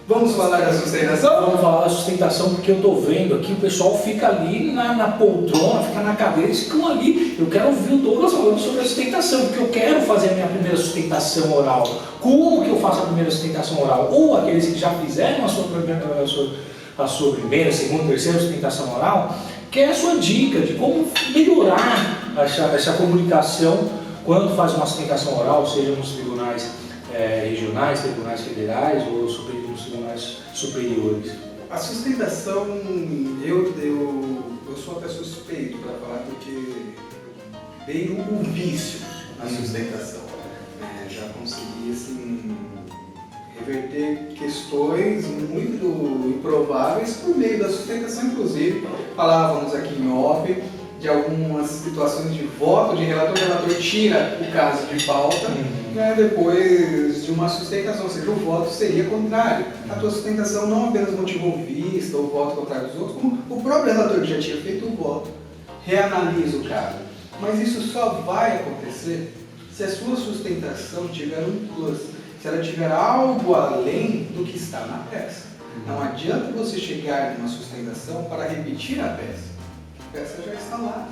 Vamos falar da sustentação? Vamos falar da sustentação, porque eu estou vendo aqui, o pessoal fica ali na poltrona, fica na cadeira, eles ficam ali. Eu quero ouvir o Douglas falando sobre a sustentação, porque eu quero fazer a minha primeira sustentação oral. Como que eu faço a primeira sustentação oral? Ou aqueles que já fizeram a sua primeira, segunda, terceira sustentação oral, que é a sua dica de como melhorar essa comunicação quando faz uma sustentação oral, seja nos tribunais regionais, tribunais federais ou nos tribunais superiores. A sustentação, eu sou até suspeito para falar porque veio um vício na sustentação. Já consegui assim, reverter questões muito improváveis por meio da sustentação, inclusive falávamos aqui em off de algumas situações de voto de relator, o relator tira o caso de pauta, né, depois de uma sustentação, ou seja, o voto seria contrário. A tua sustentação não apenas motivou vista ou voto contrário dos outros, como o próprio relator que já tinha feito o voto reanalisa o caso. Mas isso só vai acontecer se a sua sustentação tiver um plus, se ela tiver algo além do que está na peça. Não adianta você chegar numa sustentação para repetir a peça. A peça já está lá,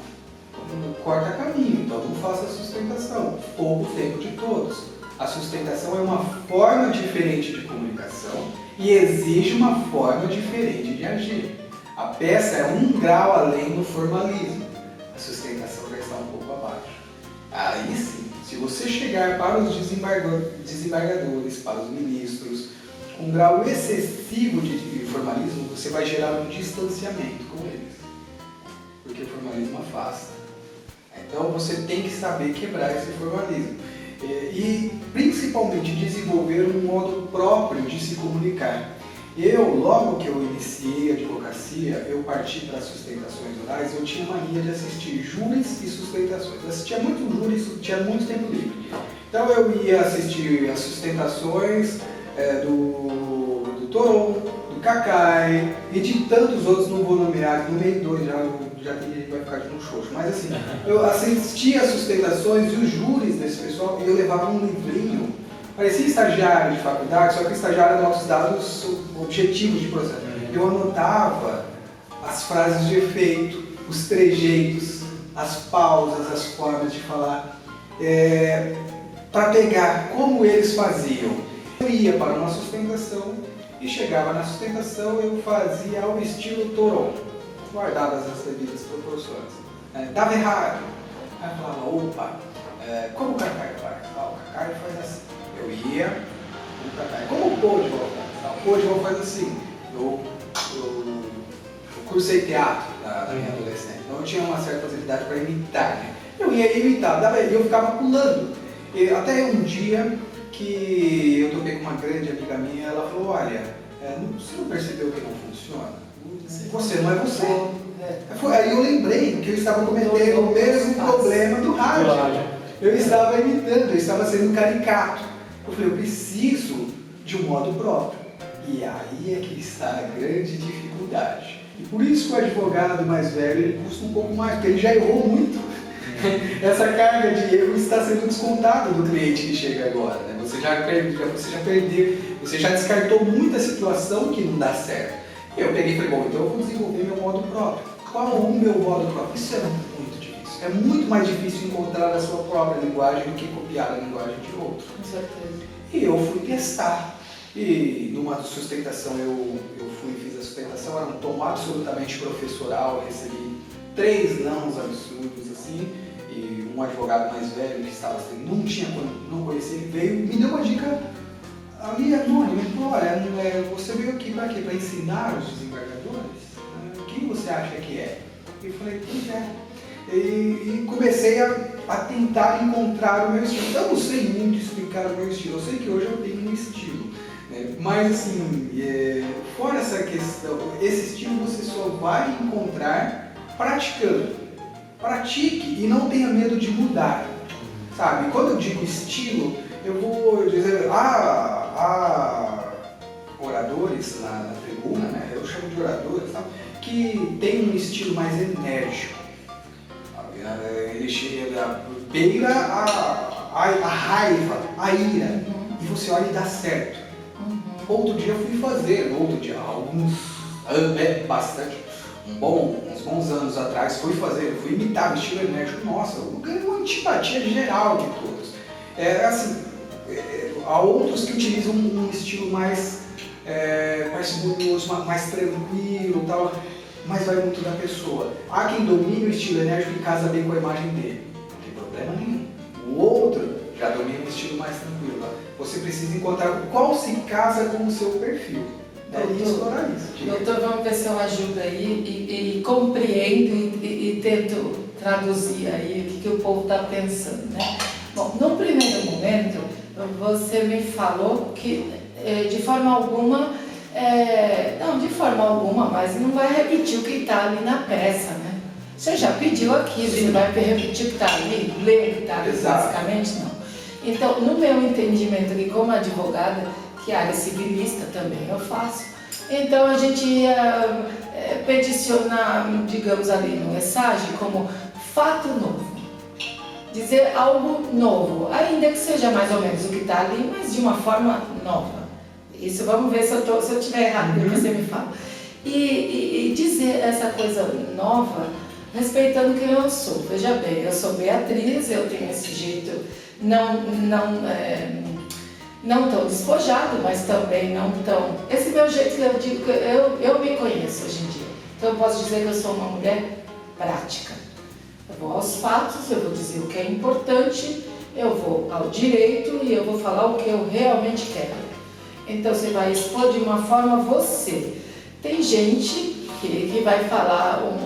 não corta caminho, então não faça a sustentação, pouco tempo de todos. A sustentação é uma forma diferente de comunicação e exige uma forma diferente de agir. A peça é um grau além do formalismo, a sustentação já está um pouco abaixo. Aí sim, se você chegar para os desembargadores, para os ministros, com um grau excessivo de formalismo, você vai gerar um distanciamento com eles. Porque o formalismo afasta. Então você tem que saber quebrar esse formalismo. E principalmente desenvolver um modo próprio de se comunicar. Logo que eu iniciei a advocacia, eu parti para as sustentações orais, eu tinha mania de assistir júris e sustentações. Eu assistia muito júris, tinha muito tempo livre. Então eu ia assistir as sustentações do Toron, do Cacai e de tantos outros, não vou nomear, nomeei dois já vai ficar de um xoxo, mas assim, eu assistia as sustentações e os júris desse pessoal e eu levava um livrinho, parecia estagiário de faculdade, só que estagiário anota os dados objetivos de processo. Eu anotava as frases de efeito, os trejeitos, as pausas, as formas de falar, para pegar como eles faziam. Eu ia para uma sustentação e chegava na sustentação, eu fazia ao estilo Toron, guardadas as devidas proporções. Dava errado. Aí eu falava, opa, como o Cacai faz? O Cacai faz assim. Eu ia, o Cacai, como o Podewell faz? O Podewell faz assim. Eu cursei teatro na minha adolescência, então eu tinha uma certa facilidade para imitar. Né? Eu ia imitar, e eu ficava pulando. Até um dia que eu toquei com uma grande amiga minha, ela falou, olha, você não percebeu que não funciona? Você não é você. Aí eu lembrei que eu estava cometendo o mesmo problema do rádio. Eu estava imitando, eu estava sendo caricato. Eu falei, eu preciso de um modo próprio. E aí é que está a grande dificuldade. E por isso que o advogado mais velho ele custa um pouco mais, porque ele já errou muito. Essa carga de erro está sendo descontada do cliente que chega agora. Né? você já perdeu, você já descartou muita situação que não dá certo. E eu peguei e falei, bom, então eu vou desenvolver meu modo próprio. Qual o meu modo próprio? Isso é muito difícil. É muito mais difícil encontrar a sua própria linguagem do que copiar a linguagem de outro. Com certeza. E eu fui testar. E numa sustentação, eu fiz a sustentação, era um tom absolutamente professoral, recebi 3 nãos absurdos assim, e um advogado mais velho que estava assim, não conhecia, ele veio, me deu uma dica ali anônima, ele falou, olha, você veio aqui para quê? Para ensinar os desembargadores? Quem você acha que é? Eu falei, pois é. E comecei a tentar encontrar o meu estilo. Eu não sei muito explicar o meu estilo, eu sei que hoje eu tenho um estilo. Mas assim, fora essa questão, esse estilo você só vai encontrar praticando. Pratique e não tenha medo de mudar, sabe? Quando eu digo estilo, eu vou dizer, há oradores na tribuna, né? Eu chamo de oradores, sabe? Que tem um estilo mais enérgico. Ele chega, beira a raiva, a ira, e você olha e dá certo. Outro dia eu fui fazer, uns bons anos atrás, fui imitar o estilo enérgico. Nossa, eu ganhei uma antipatia geral de todos. Há outros que utilizam um estilo mais parcimonioso, mais tranquilo, tal, mas vai muito da pessoa. Há quem domine o estilo enérgico e casa bem com a imagem dele, não tem problema nenhum. O outro já domina um estilo mais tranquilo. Você precisa encontrar qual se casa com o seu perfil. E explorar isso. Doutor, vamos ver se eu ajudo aí e compreendo e tento traduzir aí o que o povo está pensando, né? Bom, no primeiro momento, você me falou que de forma alguma, mas não vai repetir o que está ali na peça, né? Você já pediu aquilo, você vai repetir o que está ali, ler o que está ali, basicamente não. Então, no meu entendimento aqui como advogada, que área civilista também eu faço, então a gente ia peticionar, digamos ali no mensagem, como fato novo. Dizer algo novo, ainda que seja mais ou menos o que está ali, mas de uma forma nova. Isso, vamos ver se eu estiver errado, você me fala. E dizer essa coisa nova, respeitando quem eu sou. Veja bem, eu sou Beatriz, eu tenho esse jeito não tão despojado, mas também não tão... Esse meu jeito que eu digo, eu me conheço hoje em dia. Então eu posso dizer que eu sou uma mulher prática. Eu vou aos fatos, eu vou dizer o que é importante, eu vou ao direito e eu vou falar o que eu realmente quero. Então você vai expor de uma forma você. Tem gente que vai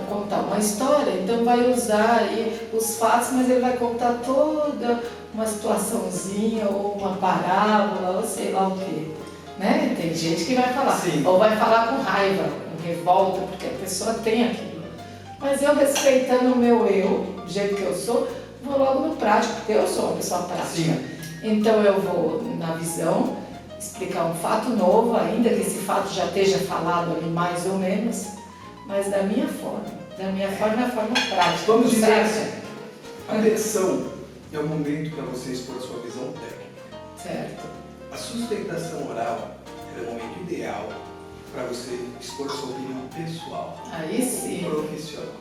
contar uma história, então vai usar aí os fatos, mas ele vai contar toda uma situaçãozinha, ou uma parábola, ou sei lá o quê. Né? Tem gente que vai falar, Sim. Ou vai falar com raiva, com revolta, porque a pessoa tem aquilo. Mas eu, respeitando o meu do jeito que eu sou, vou logo no prático, porque eu sou uma pessoa prática. Sim. Então eu vou na visão, explicar um fato novo, ainda que esse fato já esteja falado ali mais ou menos, mas da minha forma. Da minha forma é a forma prática. Vamos dizer assim, atenção é o momento para você expor a sua visão técnica. Certo. A sustentação oral é o momento ideal para você expor sua opinião pessoal. Aí sim. Profissional.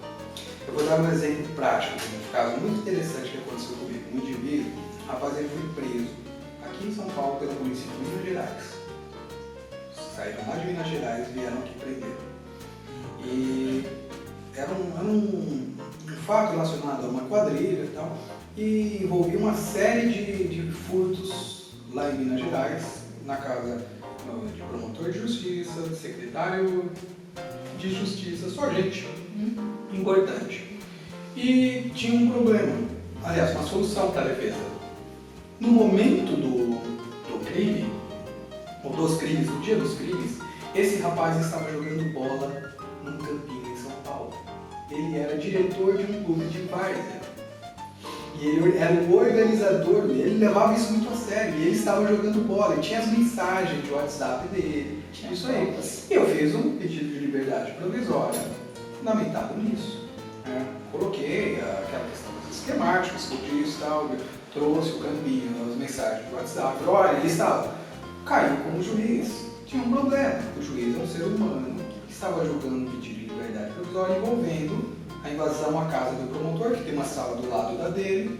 Eu vou dar um exemplo prático, um caso muito interessante que aconteceu comigo. Um indivíduo, rapaz, ele foi preso aqui em São Paulo pelo município de Minas Gerais. Saíram lá de Minas Gerais e vieram aqui prender. E era um fato relacionado a uma quadrilha e tal, e envolvia uma série de furtos lá em Minas Gerais, na casa de promotor de justiça, de secretário de justiça, só gente importante. E tinha um problema, aliás, uma solução para a defesa. No momento do crime, ou dos crimes, no dia dos crimes, esse rapaz estava jogando bola num campinho em São Paulo. Ele era diretor de um clube de várzea. E ele era o organizador, ele levava isso muito a sério. E ele estava jogando bola, e tinha as mensagens de WhatsApp dele, isso aí. E eu fiz um pedido de liberdade provisória, fundamentado nisso. Coloquei aquela questão dos esquemáticos, que eu disse e tal, trouxe o campinho, as mensagens do WhatsApp, olha, ele estava, caiu como juiz, tinha um problema. O juiz é um ser humano que estava julgando um pedido de liberdade provisória envolvendo a invasão à casa do promotor, que tem uma sala do lado da dele,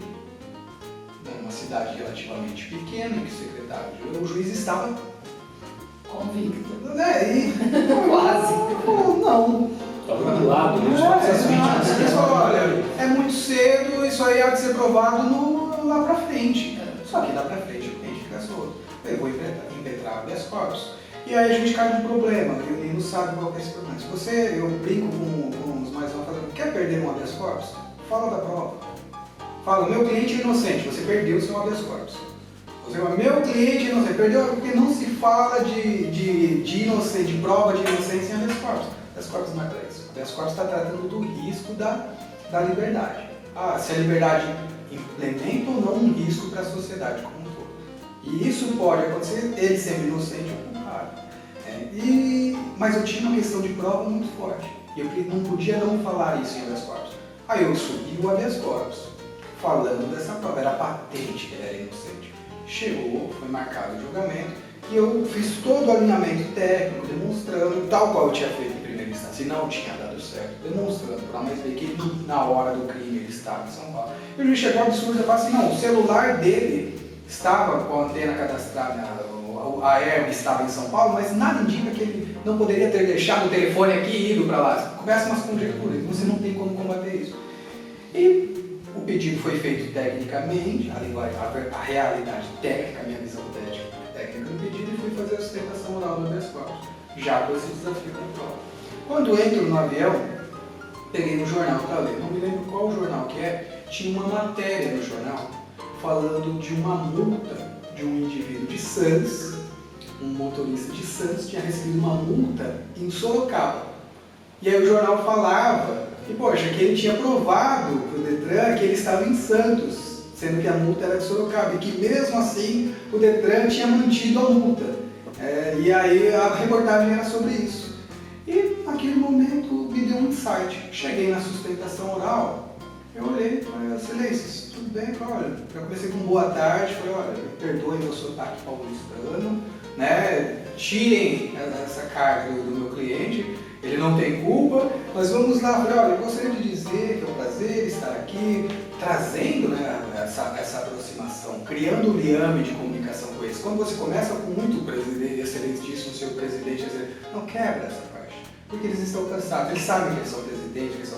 numa cidade relativamente pequena, em que o juiz estava convicto. Quase. Não. Estava do lado, né? Ele falou, olha, é muito cedo, isso aí há de ser provado lá pra frente. Só que lá pra frente o cliente fica solto. Eu vou impetrar habeas corpus. E aí a gente cai num problema, que o menino sabe qual é esse problema. Se eu brinco com os mais novos, falando, quer perder um habeas corpus? Fala da prova. Fala, meu cliente é inocente, você perdeu o seu habeas corpus. Você fala, meu cliente é inocente, perdeu porque não se fala de inocente, de prova de inocência em habeas corpus. Habeas corpus não é para isso. Habeas corpus está tratando do risco da liberdade. Se a liberdade implementa ou não um risco para a sociedade como um todo. E isso pode acontecer, ele sendo inocente ou culpado. Mas eu tinha uma questão de prova muito forte. E eu não podia não falar isso em habeas corpus. Aí eu subi o habeas corpus, falando dessa prova. Era patente que ele era inocente. Chegou, foi marcado o julgamento, e eu fiz todo o alinhamento técnico, demonstrando, tal qual eu tinha feito em primeira instância, e não tinha dado certo, demonstrando por A mais B que ele, na hora do crime ele estava em São Paulo. E o juiz chegou absurdo e falou assim, não, o celular dele estava com a antena cadastrada, a herb estava em São Paulo, mas nada indica que ele não poderia ter deixado o telefone aqui e ido para lá. Começa umas conjecturas, você não tem como combater isso. E o pedido foi feito tecnicamente, a realidade técnica, a minha visão técnica do pedido, e fui fazer a sustentação oral do habeas corpus, já com esse desafio da prova. Quando entro no avião, peguei no jornal para ler, não me lembro qual jornal que é, tinha uma matéria no jornal falando de uma multa de um indivíduo de Santos, um motorista de Santos tinha recebido uma multa em Sorocaba. E aí o jornal falava que, poxa, que ele tinha provado para o Detran que ele estava em Santos, sendo que a multa era de Sorocaba, e que mesmo assim o Detran tinha mantido a multa. E aí a reportagem era sobre isso. E naquele momento me deu um insight. Cheguei na sustentação oral, eu olhei e falei, excelências, tudo bem? Olha, já comecei com boa tarde, falei, olha, perdoem meu sotaque paulistano, né? Tirem essa carga do meu cliente, ele não tem culpa, mas vamos lá. Falei, olha, eu gostaria de dizer que é um prazer estar aqui, trazendo, né, essa aproximação, criando um liame de comunicação com eles. Quando você começa com muito presidente, excelentíssimo seu presidente, não quebra essa parte, porque eles estão cansados, eles sabem que eles são presidentes,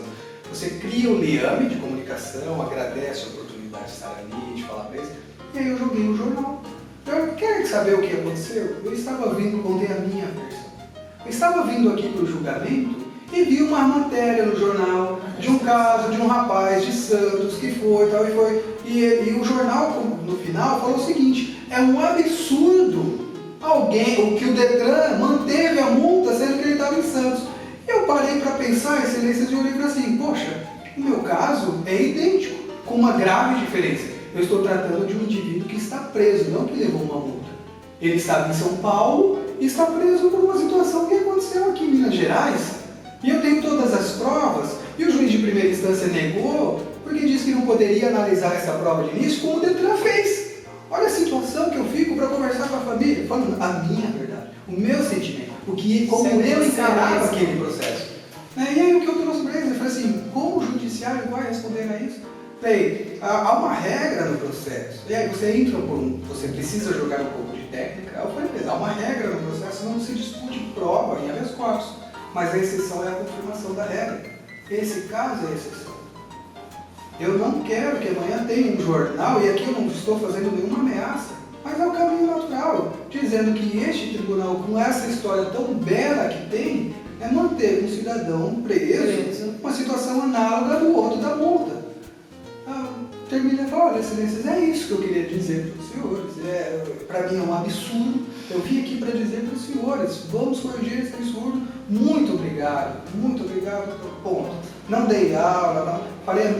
você cria um liame de comunicação, agradece a oportunidade de estar ali, de falar para eles, e aí eu joguei o jornal. Eu quero saber o que aconteceu? Eu estava vindo, contei a minha versão. Eu estava vindo aqui para o julgamento e vi uma matéria no jornal de um caso de um rapaz de Santos que foi, tal, e o jornal, no final, falou o seguinte, é um absurdo o que o Detran manteve a multa sendo que ele estava em Santos. Eu parei para pensar, excelências, e olhei para assim, poxa, o meu caso é idêntico, com uma grave diferença. Eu estou tratando de um indivíduo que está preso, não que levou uma multa. Ele estava em São Paulo e está preso por uma situação que aconteceu aqui em Minas Gerais. E eu tenho todas as provas, e o juiz de primeira instância negou, porque disse que não poderia analisar essa prova de início, como o Detran fez. Olha a situação que eu fico para conversar com a família, falando a minha verdade, o meu sentimento, como eu encarava aquele processo. E aí o que eu trouxe para eles, eu falei assim, como o judiciário vai responder a isso? Falei, há uma regra no processo, e aí você precisa jogar um pouco de técnica. Eu falei, há uma regra no processo, não se discute prova em habeas corpus, mas a exceção é a confirmação da regra. Esse caso é a exceção. Eu não quero que amanhã tenha um jornal, e aqui eu não estou fazendo nenhuma ameaça, mas é o caminho natural, dizendo que este tribunal, com essa história tão bela que tem, é manter um cidadão preso, uma situação análoga do outro da multa. Termina e fala, olha, excelências, é isso que eu queria dizer para os senhores. Para mim é um absurdo. Eu vim aqui para dizer para os senhores, vamos corrigir esse absurdo. Muito obrigado, ponto. Não dei aula, não. Falei a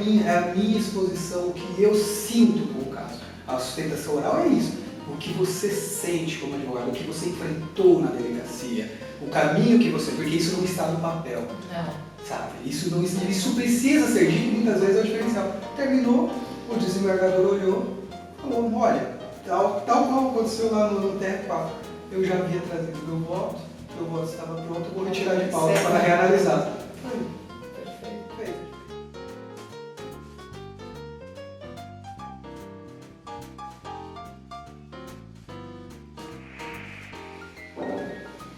minha exposição, o que eu sinto com o caso. A sustentação oral é isso. O que você sente como advogado, o que você enfrentou na delegacia, o caminho que você... Porque isso não está no papel. Não. Sabe? Isso precisa ser dito, muitas vezes é o diferencial. Terminou, o desembargador olhou, falou, olha, tal qual aconteceu lá no Terra, eu já havia trazido meu voto estava pronto, vou retirar de pauta para reanalisar. Perfeito.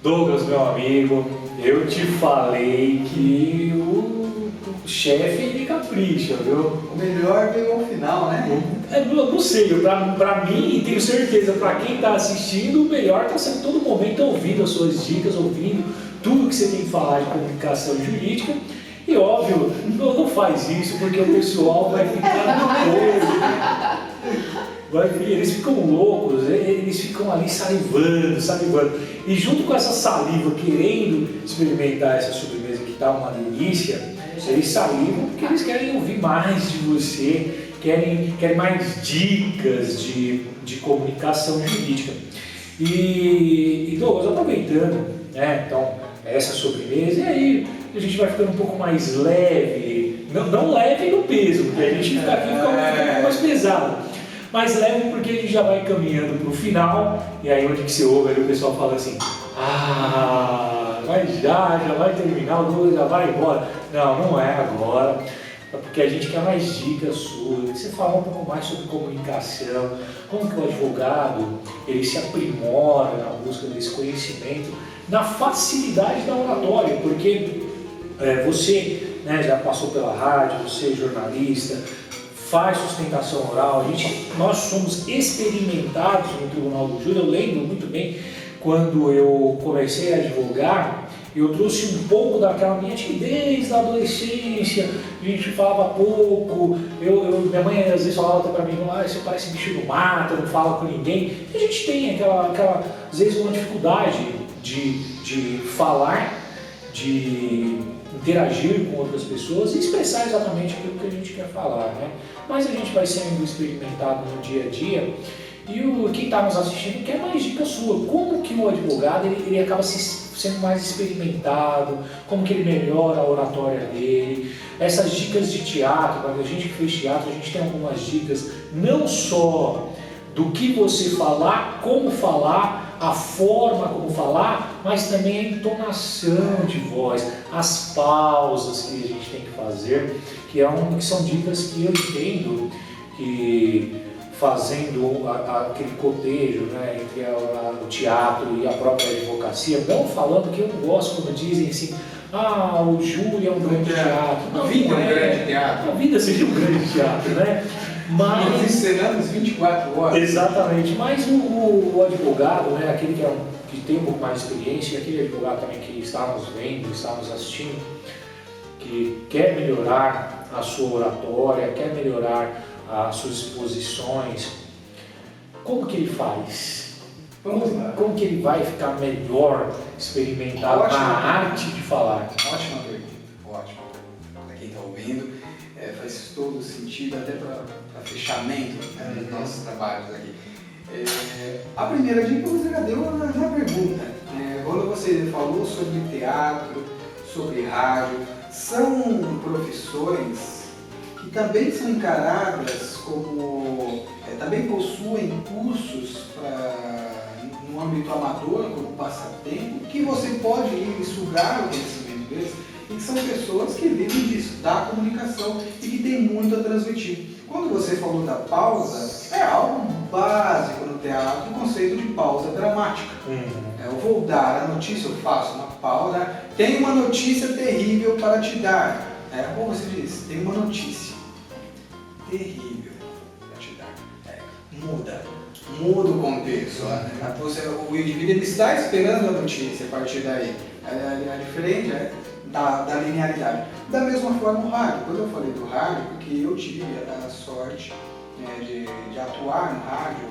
Douglas, meu amigo, eu te falei que o chefe ele capricha, viu? O melhor vem ao final, né? Eu não sei, pra mim, tenho certeza, pra quem tá assistindo, o melhor tá sendo todo momento ouvindo as suas dicas, ouvindo tudo que você tem que falar de comunicação jurídica. E óbvio, não faz isso porque o pessoal vai ficar doido. Eles ficam loucos, eles ficam ali salivando. E junto com essa saliva, querendo experimentar essa sobremesa que tá uma delícia, eles salivam porque eles querem ouvir mais de você, querem mais dicas de comunicação jurídica. E Douglas, aproveitando, né, então, essa sobremesa, e aí a gente vai ficando um pouco mais leve, não leve no peso, porque a gente fica aqui fica um pouco mais pesado, mas leve porque a gente já vai caminhando para o final, e aí onde que você ouve, aí o pessoal fala assim, mas já vai terminar, o Douglas já vai embora. Não é agora, é porque a gente quer mais dicas suas, você falar um pouco mais sobre comunicação, como que o advogado ele se aprimora na busca desse conhecimento, na facilidade da oratória, porque você, né, já passou pela rádio, você é jornalista, faz sustentação oral, nós somos experimentados no Tribunal do Júri. Eu lembro muito bem quando eu comecei a advogar, eu trouxe um pouco daquela minha timidez da adolescência, a gente falava pouco, minha mãe às vezes falava até para mim, você parece bicho do mato, não fala com ninguém. E a gente tem aquela às vezes uma dificuldade de falar, de interagir com outras pessoas e expressar exatamente aquilo que a gente quer falar, né? Mas a gente vai sendo experimentado no dia a dia e quem está nos assistindo quer mais dicas suas. Como que o advogado ele acaba sendo mais experimentado, como que ele melhora a oratória dele, essas dicas de teatro, para a gente que fez teatro, a gente tem algumas dicas não só do que você falar, como falar, a forma como falar, mas também a entonação de voz, as pausas que a gente tem que fazer, que são dicas que eu entendo que fazendo aquele cotejo, né, entre o teatro e a própria advocacia, não falando que eu não gosto quando dizem assim, o júri é um grande teatro. A vida é um grande teatro. A vida seria um grande teatro, né? Mas nós encenamos 24 horas. Exatamente, mas o advogado, né, aquele que tem um pouco mais de experiência, e aquele advogado também que está nos vendo, está nos assistindo, que quer melhorar a sua oratória, quer melhorar as suas exposições, como que ele faz? Como que ele vai ficar melhor experimentado na arte de falar? Ótima pergunta. Para quem está ouvindo, faz todo sentido, até para fechamento, né, dos nossos trabalhos aqui. A primeira dica você já deu na pergunta. Quando você falou sobre teatro, sobre rádio, são profissões que também são encaradas como, também possuem cursos no âmbito amador, como passatempo, que você pode ir sugar o conhecimento deles, e que são pessoas que vivem disso, da comunicação, e que têm muito a transmitir. Quando você falou da pausa, é algo básico no teatro, o conceito de pausa dramática. Eu vou dar a notícia, eu faço uma pausa, tem uma notícia terrível para te dar. Como você diz, tem uma notícia terrível para te dar. Muda o contexto. O indivíduo ele está esperando a notícia a partir daí. É diferente da linearidade. Da mesma forma o rádio. Quando eu falei do rádio, porque eu tive a sorte de atuar no rádio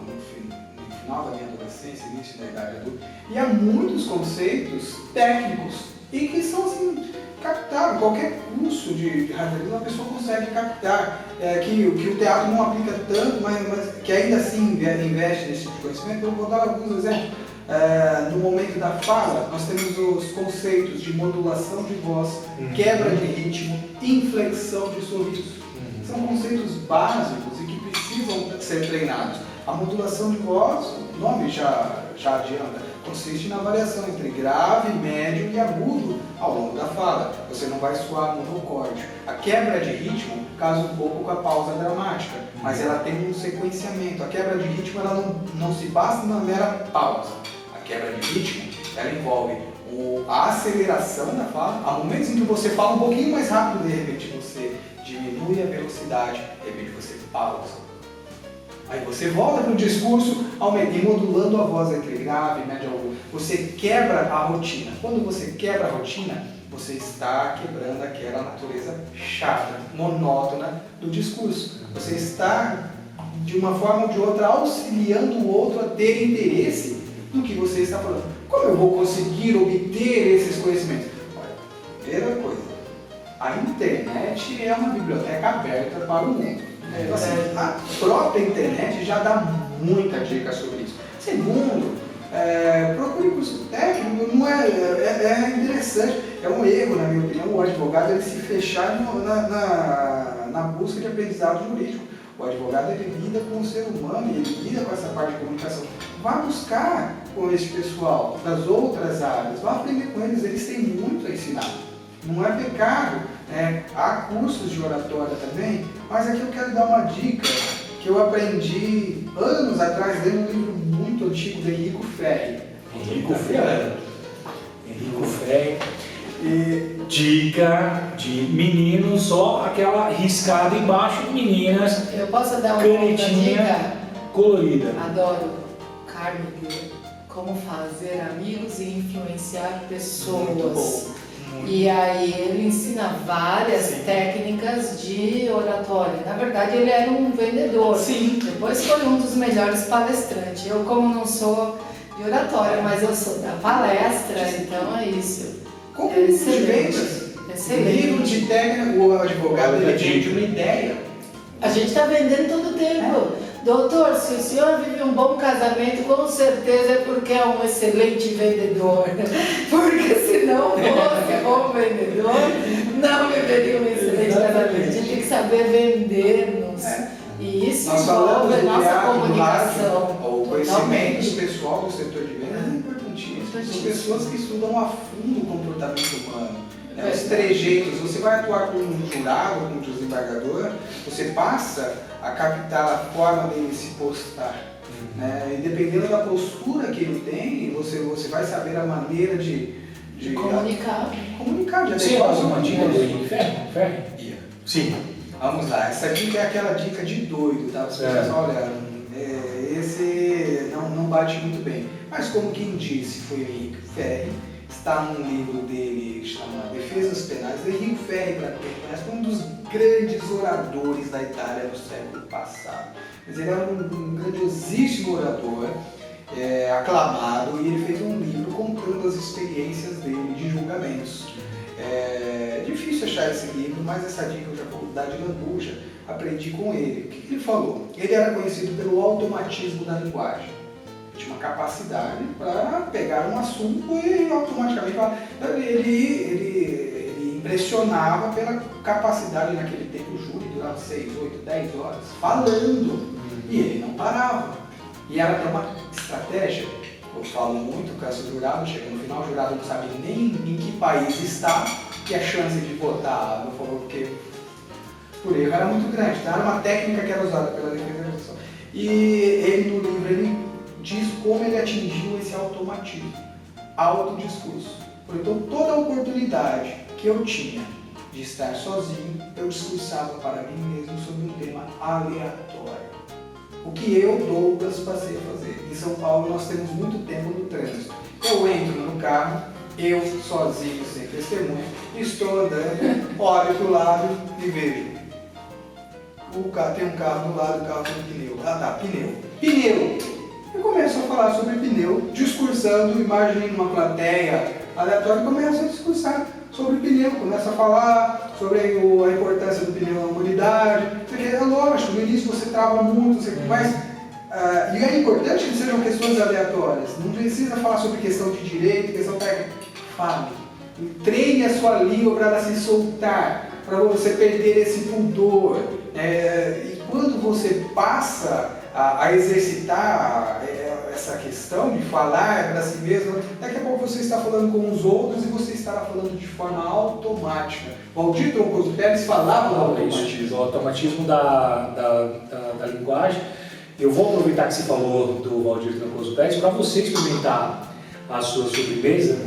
no final da minha adolescência, início da idade adulta, e há muitos conceitos técnicos e que são assim, captados. Qualquer curso de radialismo a pessoa consegue captar, que o teatro não aplica tanto, mas que ainda assim investe nesse tipo de conhecimento. Eu vou dar alguns exemplos. No momento da fala, nós temos os conceitos de modulação de voz, quebra de ritmo, inflexão de sorriso. São conceitos básicos e que precisam ser treinados. A modulação de voz, o nome já adianta, consiste na variação entre grave, médio e agudo ao longo da fala. Você não vai soar monocórdio. A quebra de ritmo casa um pouco com a pausa dramática, mas ela tem um sequenciamento. A quebra de ritmo ela não se basta numa mera pausa. A quebra de ritmo ela envolve a aceleração da fala. Há momentos em que você fala um pouquinho mais rápido, de repente você diminui a velocidade, de repente você pausa. Aí você volta para o discurso, e modulando a voz entre grave, médio e agudo. Você quebra a rotina. Quando você quebra a rotina, você está quebrando aquela natureza chata, monótona do discurso. Você está, de uma forma ou de outra, auxiliando o outro a ter interesse no que você está falando. Como eu vou conseguir obter esses conhecimentos? Olha, primeira coisa, a internet é uma biblioteca aberta para o mundo. Então, assim, a própria internet já dá muita dica sobre isso. Segundo, procure curso técnico, não é interessante, é um erro, na minha opinião, o advogado ele se fechar na busca de aprendizado jurídico. O advogado ele lida com o ser humano, ele lida com essa parte de comunicação. Vá buscar com esse pessoal das outras áreas, vá aprender com eles têm muito a ensinar. Não é pecado, né? Há cursos de oratória também, mas aqui eu quero dar uma dica que eu aprendi anos atrás lendo um livro muito antigo de Enrico Ferri. Enrico Ferri. Dica de meninos, só aquela riscada embaixo, meninas. Eu posso dar uma canetinha dica? Colorida. Adoro. Carnegie. Como fazer amigos e influenciar pessoas. Muito bom. E aí ele ensina várias técnicas de oratória. Na verdade ele era um vendedor. Sim. Depois foi um dos melhores palestrantes. Eu como não sou de oratória, mas eu sou da palestra, então é isso. Como de vendas. Excelente. Livro de técnica, o advogado ele vende uma ideia. A gente está vendendo todo o tempo. Doutor, se o senhor vive um bom casamento, com certeza é porque é um excelente vendedor. Porque se não fosse bom vendedor, não viveria um excelente casamento. A gente tem que saber vender-nos. E isso envolve a nossa comunicação. O conhecimento pessoal do setor de vendas é importantíssimo. São pessoas que estudam a fundo o comportamento humano. Os trejeitos, você vai atuar com um jurado, com um desembargador, você passa a captar a forma dele se postar. Né? E dependendo da postura que ele tem, você vai saber a maneira de comunicar. Comunicar, de Sim, adequar mas uma dica do Ferri? Sim. Vamos lá, essa dica é aquela dica de doido, tá? As pessoas olhando, esse não bate muito bem. Mas como quem disse, foi o Henrique Ferri. Está num livro dele chamado Defesas Penais. Enrico Ferri, para quem conhece, foi um dos grandes oradores da Itália no século passado. Mas ele era um grandiosíssimo orador, aclamado, e ele fez um livro contando as experiências dele de julgamentos. É difícil achar esse livro, mas essa dica eu já vou dar de lambuja, aprendi com ele. O que ele falou? Ele era conhecido pelo automatismo da linguagem. Tinha uma capacidade para pegar um assunto e automaticamente falar. Ele impressionava pela capacidade naquele tempo, o júri durava 6, 8, 10 horas falando e ele não parava. E era até uma estratégia. Eu falo muito com esse jurado, chega no final, o jurado não sabe nem em que país está e a chance de votar no favor, porque por erro era muito grande. Então era uma técnica que era usada pela defesa da Constituição. E ele no livro ele diz como ele atingiu esse automatismo, autodiscurso. Então toda a oportunidade que eu tinha de estar sozinho, eu discursava para mim mesmo sobre um tema aleatório. O que eu, Douglas, passei a fazer. Em São Paulo nós temos muito tempo no trânsito. Eu entro no carro, eu sozinho, sem testemunha, estou andando, olho para o lado e vejo. Tem um carro do lado, o carro tem um pneu. Pneu! Eu começo a falar sobre pneu, discursando, imagine uma plateia aleatória, começo a discursar sobre pneu, começo a falar sobre a importância do pneu na humanidade. É lógico, no início você trava muito, mas e é importante que sejam questões aleatórias. Não precisa falar sobre questão de direito, questão técnica. Fale. Treine a sua língua para ela se soltar, para você perder esse pudor. E quando você passa a exercitar essa questão de falar para si mesmo. Daqui a pouco você está falando com os outros e você estará falando de forma automática. Valdir Troncoso Pérez falava do automatismo. O automatismo da linguagem. Eu vou aproveitar que você falou do Valdir Troncoso Pérez para você experimentar a sua sobremesa.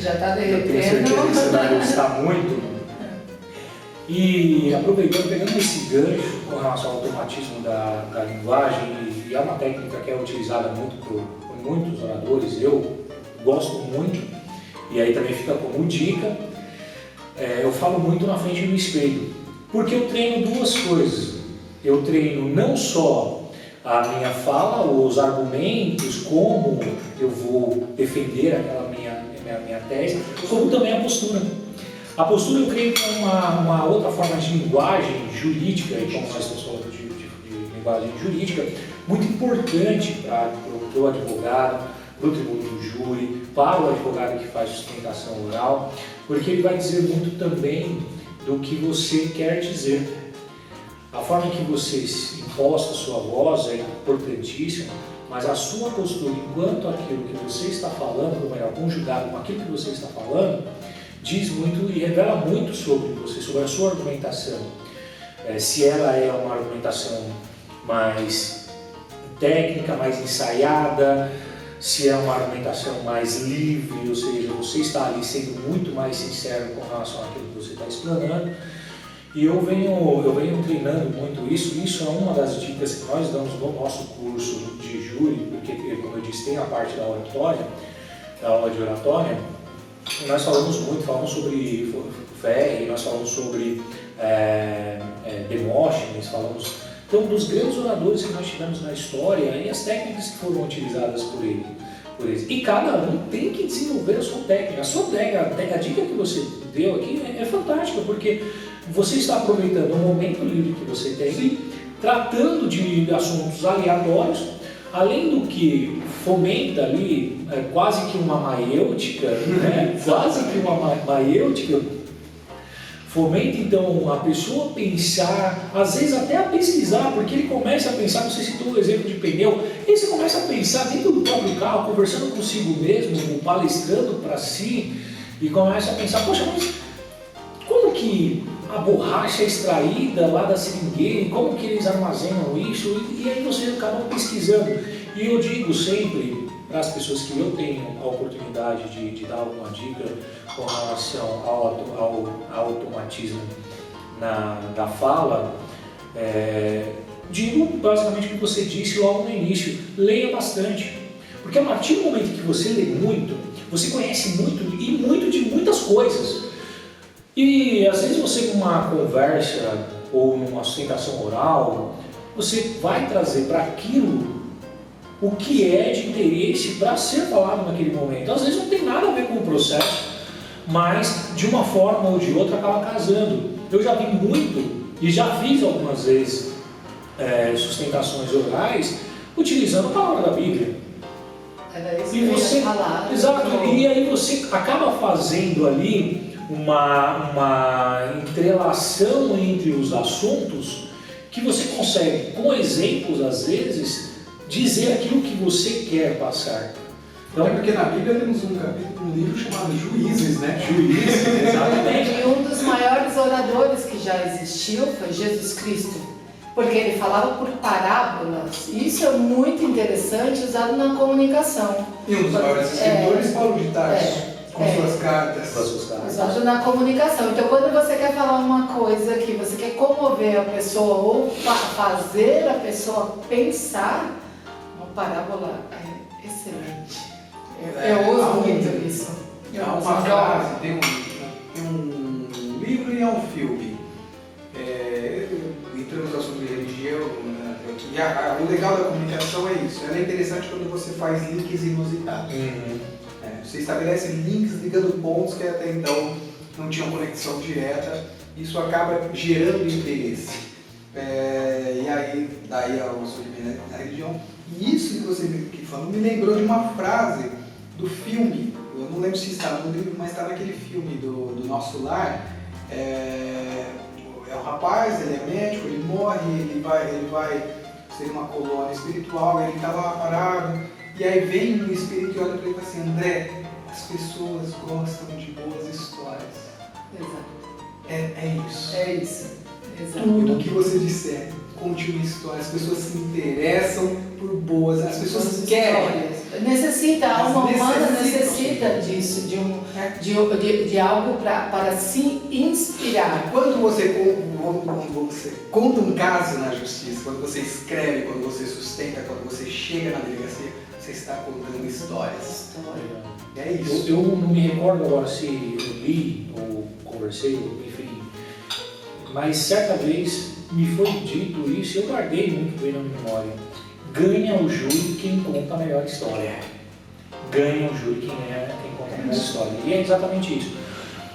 Já está Eu tenho derretendo. certeza que você vai gostar muito. E aproveitando, pegando esse gancho com relação ao automatismo da linguagem, e é uma técnica que é utilizada muito por muitos oradores, eu gosto muito, e aí também fica como dica, eu falo muito na frente do espelho, porque eu treino duas coisas. Eu treino não só a minha fala, os argumentos, como eu vou defender aquela minha tese, como também a postura. A postura eu creio que é uma outra forma de linguagem jurídica, e como nós estamos falando de linguagem jurídica, muito importante para o advogado, para o tribuno do júri, para o advogado que faz sustentação oral, porque ele vai dizer muito também do que você quer dizer. A forma que você imposta a sua voz é importantíssima, mas a sua postura enquanto aquilo que você está falando, ou melhor, conjugado com aquilo que você está falando, diz muito e revela muito sobre você, sobre a sua argumentação. Se ela é uma argumentação mais técnica, mais ensaiada, se é uma argumentação mais livre, ou seja, você está ali sendo muito mais sincero com relação àquilo que você está explanando. E eu venho treinando muito isso. Isso é uma das dicas que nós damos no nosso curso de júri, porque, como eu disse, tem a parte da oratória, da aula de oratória. Nós falamos sobre fé, nós falamos sobre Demóstenes, falamos então, dos grandes oradores que nós tivemos na história e as técnicas que foram utilizadas por eles. E cada um tem que desenvolver a sua técnica. A dica que você deu aqui é fantástica, porque você está aproveitando o momento livre que você tem, tratando de assuntos aleatórios, além do que fomenta ali quase que uma maiêutica, né? Quase que uma maiêutica, fomenta então a pessoa a pensar, às vezes até a pesquisar, porque ele começa a pensar, você citou o exemplo de pneu, e você começa a pensar dentro do próprio carro, conversando consigo mesmo, palestrando para si, e começa a pensar, poxa, mas como que a borracha é extraída lá da seringueira, como que eles armazenam isso, e aí você acaba pesquisando. E eu digo sempre para as pessoas que eu tenho a oportunidade de dar alguma dica com relação ao automatismo da fala, digo basicamente o que você disse logo no início: leia bastante, porque a partir do momento que você lê muito, você conhece muito e muito de muitas coisas. E às vezes você, numa conversa ou numa sustentação oral, você vai trazer para aquilo o que é de interesse para ser falado naquele momento. Às vezes não tem nada a ver com o processo, mas de uma forma ou de outra acaba casando. Eu já vi muito e já fiz algumas vezes sustentações orais utilizando a palavra da Bíblia. Era isso E que eu você, ia falar. exato, e aí você acaba fazendo ali uma entrelação entre os assuntos que você consegue, com exemplos às vezes, dizer aquilo que você quer passar. Então, porque na Bíblia temos um livro chamado Juízes, né? Juízes, exatamente. E um dos maiores oradores que já existiu foi Jesus Cristo, porque ele falava por parábolas. E isso é muito interessante, usado na comunicação. E um dos maiores escritores, Paulo de Tarso, com suas cartas. Usado na comunicação. Então, quando você quer falar uma coisa que você quer comover a pessoa ou fazer a pessoa pensar, uma parábola é excelente. Eu uso muito isso. Há uma frase, tem um livro e há um filme. Entramos no assunto de religião, né? O legal da comunicação é isso. Ela é interessante quando você faz links inusitados. Você estabelece links ligando pontos que até então não tinham conexão direta. Isso acaba gerando interesse. E aí, daí ao surgimento da religião. E isso que você falou me lembrou de uma frase do filme. Eu não lembro se está no livro, mas está naquele filme do Nosso Lar. É um rapaz, ele é médico, ele morre, ele vai seria uma colônia espiritual, ele está lá parado, e aí vem um espírito e olha para ele e fala assim, André, as pessoas gostam de boas histórias. Exato. É isso. É isso. Exato. Tudo que você disser, conte uma história. As pessoas se interessam por boas, as pessoas querem. Necessita, a alma humana necessita necessitam. disso, de algo para se inspirar. Quando você conta um caso na justiça, quando você escreve, quando você sustenta, quando você chega na delegacia, você está contando histórias. E é isso. Eu não me recordo agora se eu li ou conversei, enfim, mas certa vez me foi dito isso e eu guardei muito bem na minha memória. Ganha o júri quem conta a melhor história. Ganha o júri quem conta a melhor história. E é exatamente isso.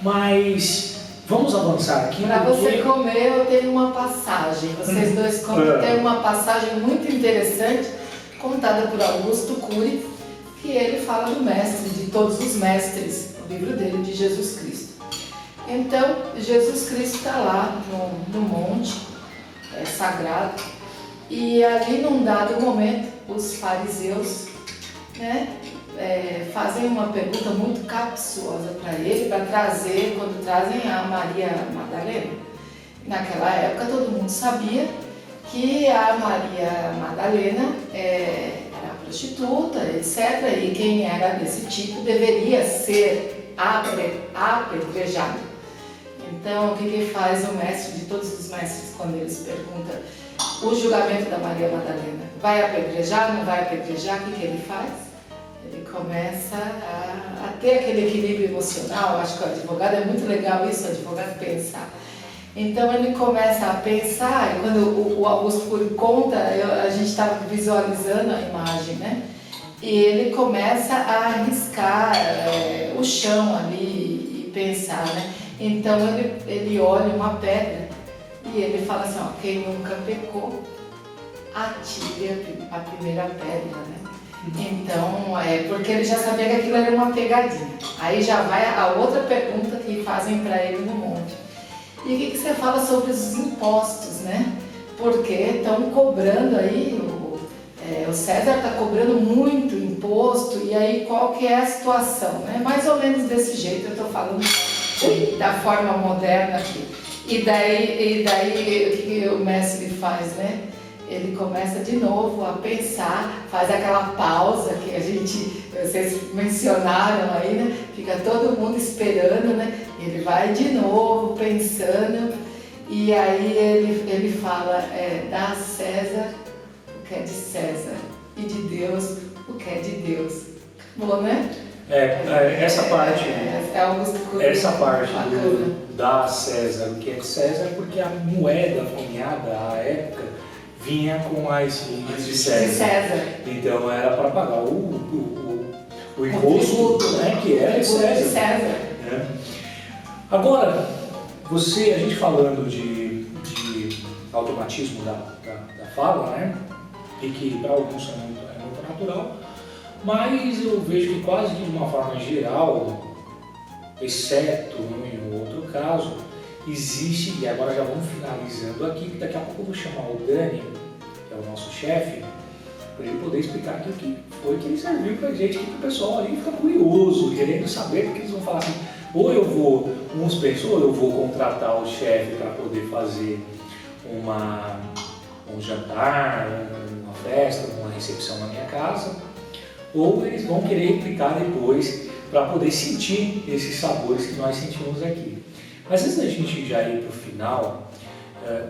Mas vamos avançar aqui. Para você comer, eu tenho uma passagem. Vocês dois contam, tem uma passagem muito interessante contada por Augusto Cury, que ele fala do mestre, de todos os mestres, o livro dele de Jesus Cristo. Então, Jesus Cristo está lá no monte sagrado, e ali num dado momento, os fariseus, né, fazem uma pergunta muito capciosa para ele, para trazer, quando trazem a Maria Madalena. Naquela época todo mundo sabia que a Maria Madalena era prostituta, etc. E quem era desse tipo deveria ser apedrejado. Então, o que faz o mestre de todos os mestres quando eles perguntam o julgamento da Maria Madalena? Vai apedrejar, não vai apedrejar? O que ele faz? Ele começa a ter aquele equilíbrio emocional. Acho que o advogado é muito legal isso, o advogado pensar. Então ele começa a pensar, e quando o Augusto Cury conta, a gente está visualizando a imagem, né? E ele começa a arriscar o chão ali e pensar, né? Então ele olha uma pedra e ele fala assim, ó, quem nunca pecou, atire a primeira pedra, né? Então, porque ele já sabia que aquilo era uma pegadinha. Aí já vai a outra pergunta que fazem para ele no monte. E o que você fala sobre os impostos, né? Porque estão cobrando aí, o César está cobrando muito imposto, e aí qual que é a situação, né? Mais ou menos desse jeito, eu estou falando da forma moderna aqui. E daí o que o mestre faz, né? Ele começa de novo a pensar, faz aquela pausa que vocês mencionaram aí, né? Fica todo mundo esperando, né? Ele vai de novo pensando, e aí ele fala, dá a César o que é de César e de Deus o que é de Deus. Bom, né? Essa parte essa parte do dá a César o que é de César, porque a moeda cunhada à época vinha com as linhas de César. Então era para pagar o imposto, né, que era de César. Né? Agora, a gente falando de automatismo da fala, né, e que para alguns é muito natural, mas eu vejo que quase que de uma forma geral, exceto em outro caso, existe, e agora já vamos finalizando aqui, que daqui a pouco eu vou chamar o Dani, que é o nosso chefe, para ele poder explicar aqui o que foi que ele serviu para a gente, que o pessoal ali fica curioso, querendo saber, porque eles vão falar assim, uns pensam, ou eu vou contratar o chefe para poder fazer um jantar, uma festa, uma recepção na minha casa, ou eles vão querer replicar depois para poder sentir esses sabores que nós sentimos aqui. Mas antes da gente já ir para o final,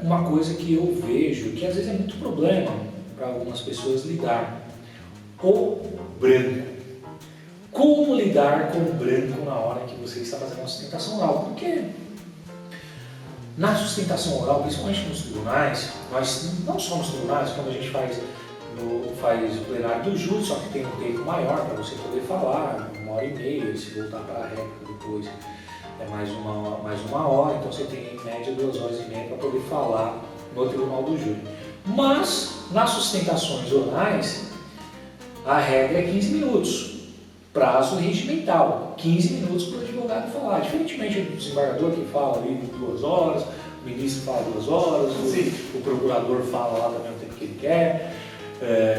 uma coisa que eu vejo, que às vezes é muito problema para algumas pessoas lidar, o branco. Como lidar com o branco na hora que você está fazendo uma sustentação oral? Porque na sustentação oral, principalmente nos tribunais, não só nos tribunais, quando a gente faz o plenário do júri, só que tem um tempo maior para você poder falar, 1h30, se voltar para a réplica depois é mais uma hora, então você tem em média 2h30 para poder falar no tribunal do júri. Mas nas sustentações orais, a regra é 15 minutos, prazo regimental, 15 minutos para o advogado falar, diferentemente do desembargador que fala ali 2 horas, ministro fala 2 horas, o procurador fala lá também o tempo que ele quer.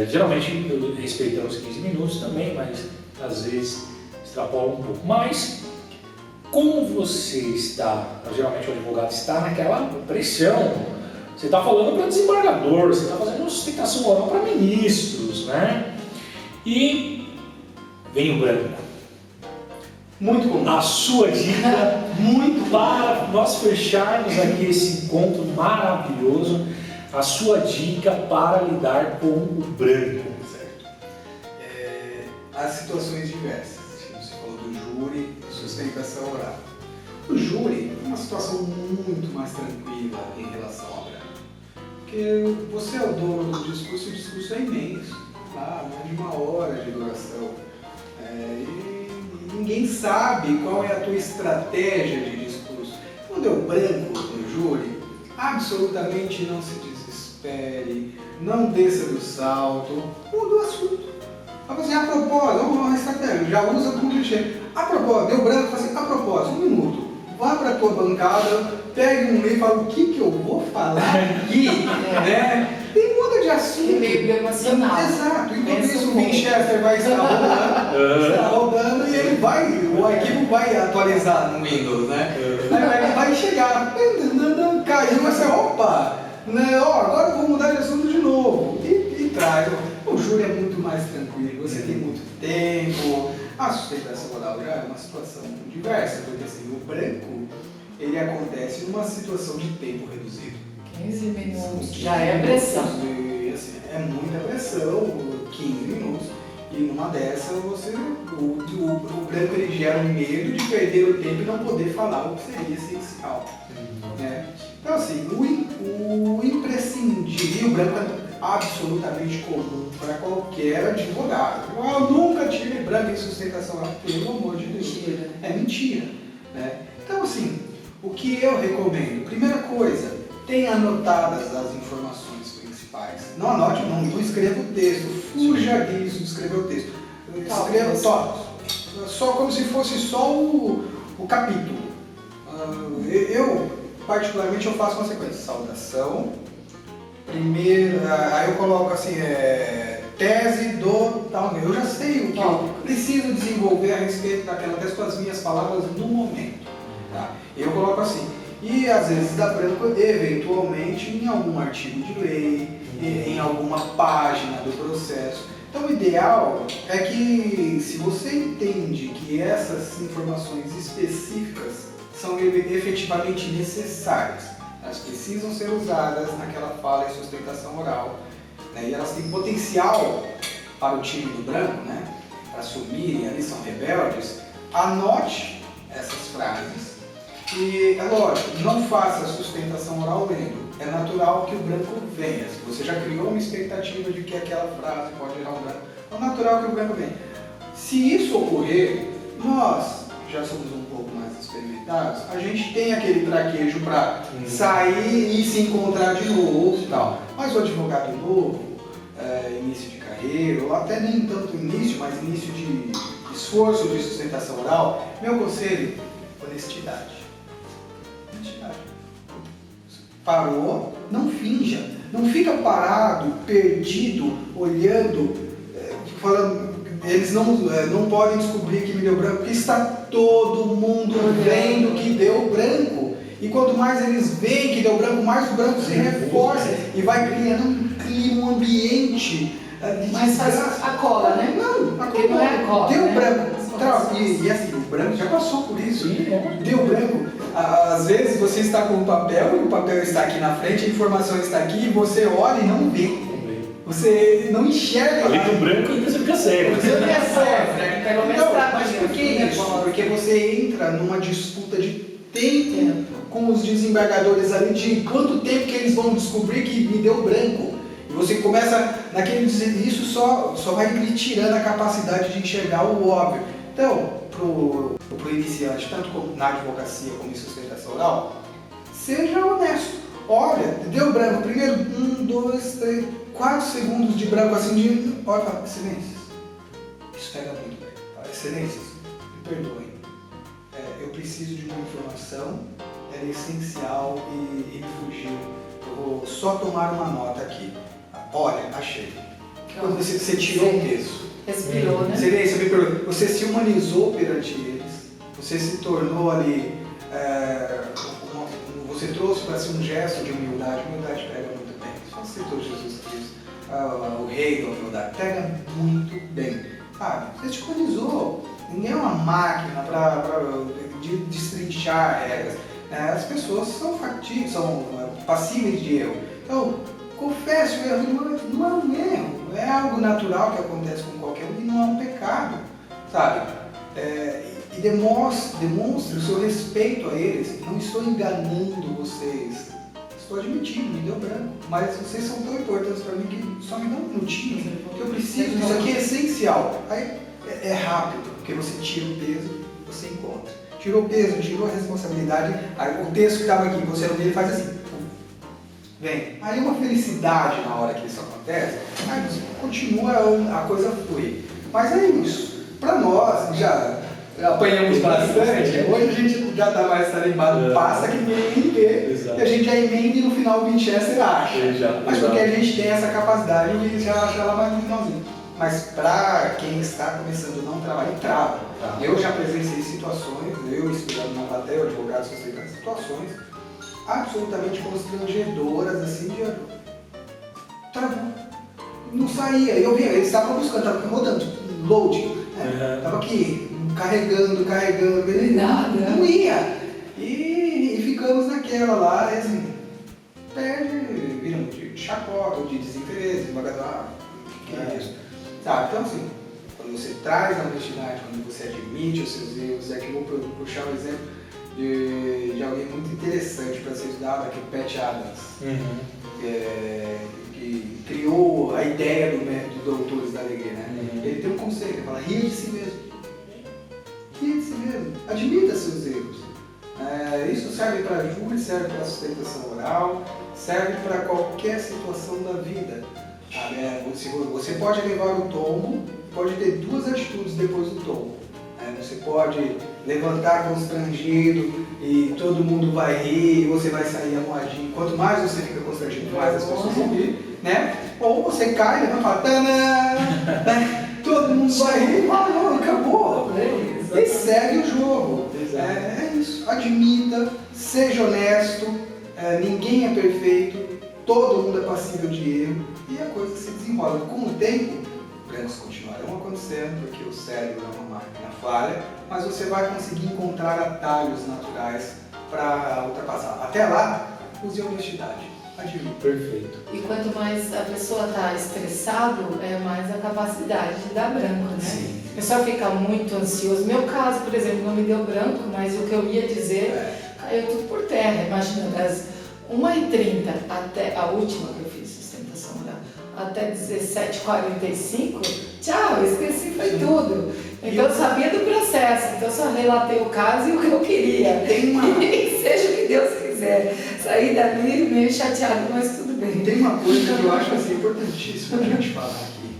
Geralmente respeitando os 15 minutos também, mas às vezes extrapola um pouco. Mas, como você está, geralmente o advogado está naquela pressão, você está falando para desembargador, você está fazendo sustentação oral para ministros, né? E vem o branco. Muito comum. A sua dica, muito para nós fecharmos aqui esse encontro maravilhoso, a sua dica para lidar com o branco. Certo. As situações diversas. Você falou do júri, sustentação oral. O júri é uma situação muito mais tranquila em relação ao branco. Porque você é o dono do discurso, e o discurso é imenso. Mais de 1 hora de duração. E ninguém sabe qual é a tua estratégia de discurso. Quando eu branco no júri, absolutamente não se desespere, não desça do salto, muda o assunto. Fala assim, a propósito, uma estratégia, já usa como clichê. A propósito, deu branco, fala assim, a propósito, 1 minuto, vá para a tua bancada, pegue um livro e fala o que eu vou falar aqui, né? E muda de assunto. É meio emocional. Exato. Enquanto isso, o Winchester vai estar rodando e ele vai, o arquivo vai atualizar no Windows, né? Aí vai chegar, caiu, vai ser, opa, né? Agora eu vou mudar de assunto de novo. E traz. O júri é muito mais tranquilo, você tem muito tempo. A sustentação oral já é uma situação diversa, porque assim, o branco, ele acontece numa situação de tempo reduzido. 15 minutos, já é pressão. E, assim, é muita pressão, 15 minutos. E numa dessa, o branco ele gera um medo de perder o tempo e não poder falar o que seria essencial. Né? Então assim, o imprescindível, e o branco é absolutamente comum para qualquer advogado. Eu nunca tive branco em sustentação oral, pelo amor de Deus. Mentira. É mentira. Né? Então assim, o que eu recomendo? Primeira coisa, tenha anotadas as informações principais. Não anote, não escreva o texto, fuja disso de escrever o texto. Escreva só como se fosse só o capítulo. Eu, particularmente, eu faço uma sequência. Saudação, primeira, aí eu coloco assim, tese do tal. Eu já sei o que eu preciso desenvolver a respeito daquela tese com as minhas palavras no momento. Tá? Eu coloco assim. E às vezes dá branco, eventualmente, em algum artigo de lei, em alguma página do processo. Então o ideal é que, se você entende que essas informações específicas são efetivamente necessárias, elas precisam ser usadas naquela fala e sustentação oral, né? E elas têm potencial para o time do branco, né? Para assumirem, ali são rebeldes, anote essas frases. E é lógico, não faça sustentação oral lendo. É natural que o branco venha. Se você já criou uma expectativa de que aquela frase pode gerar um branco, é natural que o branco venha. Se isso ocorrer, nós já somos um pouco mais experimentados, a gente tem aquele traquejo para sair e se encontrar de novo e tal. Mas o advogado novo, início de carreira, ou até nem tanto início, mas início de esforço de sustentação oral, meu conselho, honestidade. Parou, não finja, não fica parado, perdido, olhando, falando, eles não podem descobrir que me deu branco, porque está todo mundo vendo que deu branco. E quanto mais eles veem que deu branco, mais o branco se reforça e vai criando um ambiente de mas faz a cola, né? Não, a cola não é a cola, deu né? branco. E assim, o branco já passou por isso. Deu branco. Às vezes você está com o papel e o papel está aqui na frente, a informação está aqui e você olha e não vê. Você não enxerga. Ali do branco ainda você fica cego. Você fica cego. Pelo menos Mas por que isso? Porque você entra numa disputa de tempo com os desembargadores ali, de quanto tempo que eles vão descobrir que me deu branco. E você começa naquele dizer, isso só vai lhe tirando a capacidade de enxergar o óbvio. Então, pro iniciante, tanto na advocacia como em sustentação oral, seja honesto. Olha, deu branco. Primeiro, 1, 2, 3, 4 segundos de branco assim, olha, excelências. Isso pega muito bem. Excelências, me perdoem. Eu preciso de uma informação era essencial e me fugiu. Eu vou só tomar uma nota aqui. Olha, achei. Quando você tirou o peso. Respirou, né? Você se humanizou perante eles, você se tornou ali, você trouxe para si um gesto de humildade. Humildade pega muito bem. Só citou Jesus Cristo, o rei da humildade, pega muito bem. Você te humanizou. Ninguém é uma máquina para destrinchar regras. As pessoas são factíveis, são passíveis de erro. Então, confesse o erro, não é um erro, é algo natural que acontece com qualquer um e não é um pecado, sabe? E demonstre o seu respeito a eles. Não estou enganando vocês, estou admitindo, me deu branco, mas vocês são tão importantes para mim que só me dá um minutinho, que eu preciso, isso aqui é essencial. Aí é rápido, porque você tira o peso, você encontra. Tirou o peso, tirou a responsabilidade, aí o texto que estava aqui, você não vê, ele faz assim. Vem. Aí uma felicidade na hora que isso acontece, aí continua, a coisa flui. Mas é isso. Para nós, já apanhamos bastante, hoje a gente já está mais animado, passa que ninguém vê, e a gente já emenda e no final o Winchester acha. Mas porque a gente tem essa capacidade de já achar lá mais no finalzinho. Mas para quem está começando não trabalhar, trava. Eu já presenciei situações, eu estudando na plateia, o advogado sustentando situações absolutamente constrangedoras, assim, de travou. Não saía. Eu via, eles estavam buscando, estavam rodando, loading. Estava aqui, carregando, nada. Não ia. E ficamos naquela lá, e assim, perde, vira de chacota, de desinteresse, devagar, que é isso. Sabe? Então assim, quando você traz a honestidade, quando você admite os seus erros, aqui eu vou puxar um exemplo de alguém muito interessante para ser estudado, aqui o Pat Adams, que criou a ideia do método Doutores da Alegria, né? Ele tem um conselho, ele fala, ria de si mesmo. Ria de si mesmo, admita seus erros. Isso serve para júri, serve para sustentação oral, serve para qualquer situação da vida. Você pode levar o tombo, pode ter duas atitudes depois do tombo. Você pode levantar constrangido e todo mundo vai rir e você vai sair amoadinho. Quanto mais você fica constrangido, mais as pessoas vão rir, né? Ou você cai, levanta e fala, tanã, né? Todo mundo vai rir e fala, não, acabou. E segue o jogo. É isso. Admita, seja honesto, ninguém é perfeito, todo mundo é passível de erro e a coisa se desenrola. Com o tempo, brancos continuarão acontecendo, porque o cérebro é uma máquina falha, mas você vai conseguir encontrar atalhos naturais para ultrapassar. Até lá, use a honestidade. Admito. Perfeito. E quanto mais a pessoa está estressada, é mais a capacidade de dar branco, né? Sim. A pessoa fica muito ansioso. Meu caso, por exemplo, não me deu branco, mas o que eu ia dizer caiu tudo por terra. Imagina, das 1h30 até a última que eu fiz sustentação oral, até 17h45, tchau, esqueci, foi tudo. Então eu sabia do processo, então eu só relatei o caso e o que eu queria. E seja o que Deus quiser. Saí dali meio chateado, mas tudo bem. Tem uma coisa que eu acho assim, importantíssima a gente falar aqui,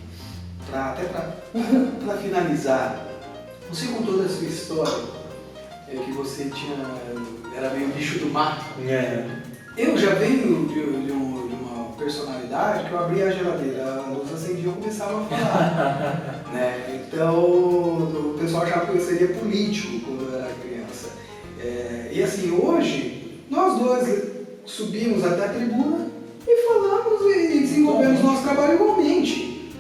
até para finalizar. Você contou da sua história, que você era meio bicho do mato. Eu já venho de uma personalidade que eu abria a geladeira, a luz acendia e eu começava a falar. Né? Então, o pessoal já seria político quando eu era criança. E assim, hoje, nós dois subimos até a tribuna e falamos e desenvolvemos nosso trabalho igualmente.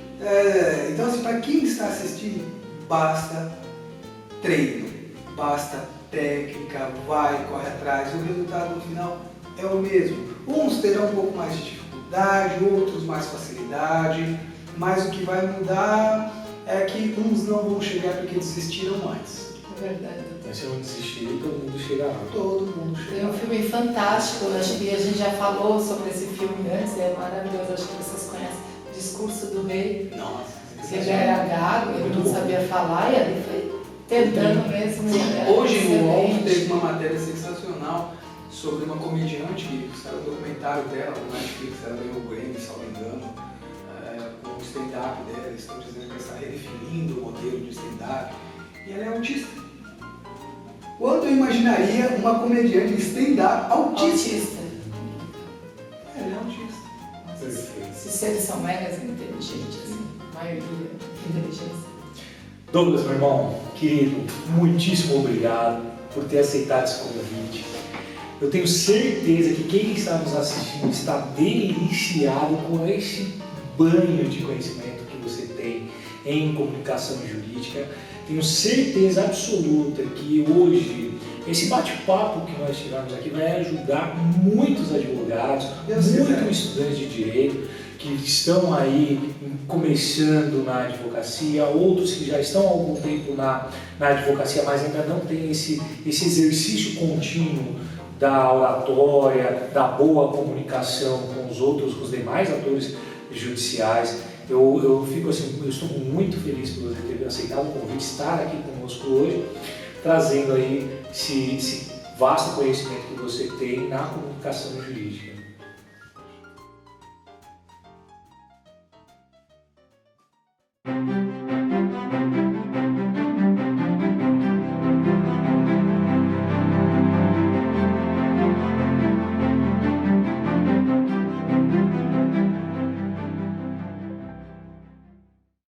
Então, assim, para quem está assistindo, basta treino, basta técnica, corre atrás, o resultado no final é o mesmo. Uns terão um pouco mais de dificuldade, outros mais facilidade, mas o que vai mudar é que uns não vão chegar porque desistiram antes. É verdade. Mas se eu não desistir, todo mundo chega lá. Todo mundo chega Tem um filme fantástico, acho que a gente já falou sobre esse filme antes, é maravilhoso, acho que vocês conhecem, Discurso do Rei. Nossa, Ele era gago, ele não sabia falar e ali foi tentando mesmo. Hoje no UOL teve uma matéria sensacional sobre uma comediante, que era o documentário dela, no Netflix, ela ganhou o Grammy, se não me engano, com o stand-up dela, eles estão dizendo que ela está redefinindo o modelo de stand-up, e ela é autista. Quando eu imaginaria uma comediante stand-up autista? Ela é autista. Perfeito. Esses seres são megas inteligentes, assim, a maioria inteligência. Douglas, meu irmão, querido, muitíssimo obrigado por ter aceitado esse convite. Eu tenho certeza que quem está nos assistindo está deliciado com esse banho de conhecimento que você tem em comunicação jurídica. Tenho certeza absoluta que hoje esse bate-papo que nós tivemos aqui vai ajudar muitos advogados, muitos estudantes de direito que estão aí começando na advocacia, outros que já estão há algum tempo na advocacia, mas ainda não tem esse exercício contínuo da oratória, da boa comunicação com os outros, com os demais atores judiciais. Eu fico assim, eu estou muito feliz por você ter aceitado o convite, estar aqui conosco hoje, trazendo aí esse vasto conhecimento que você tem na comunicação jurídica.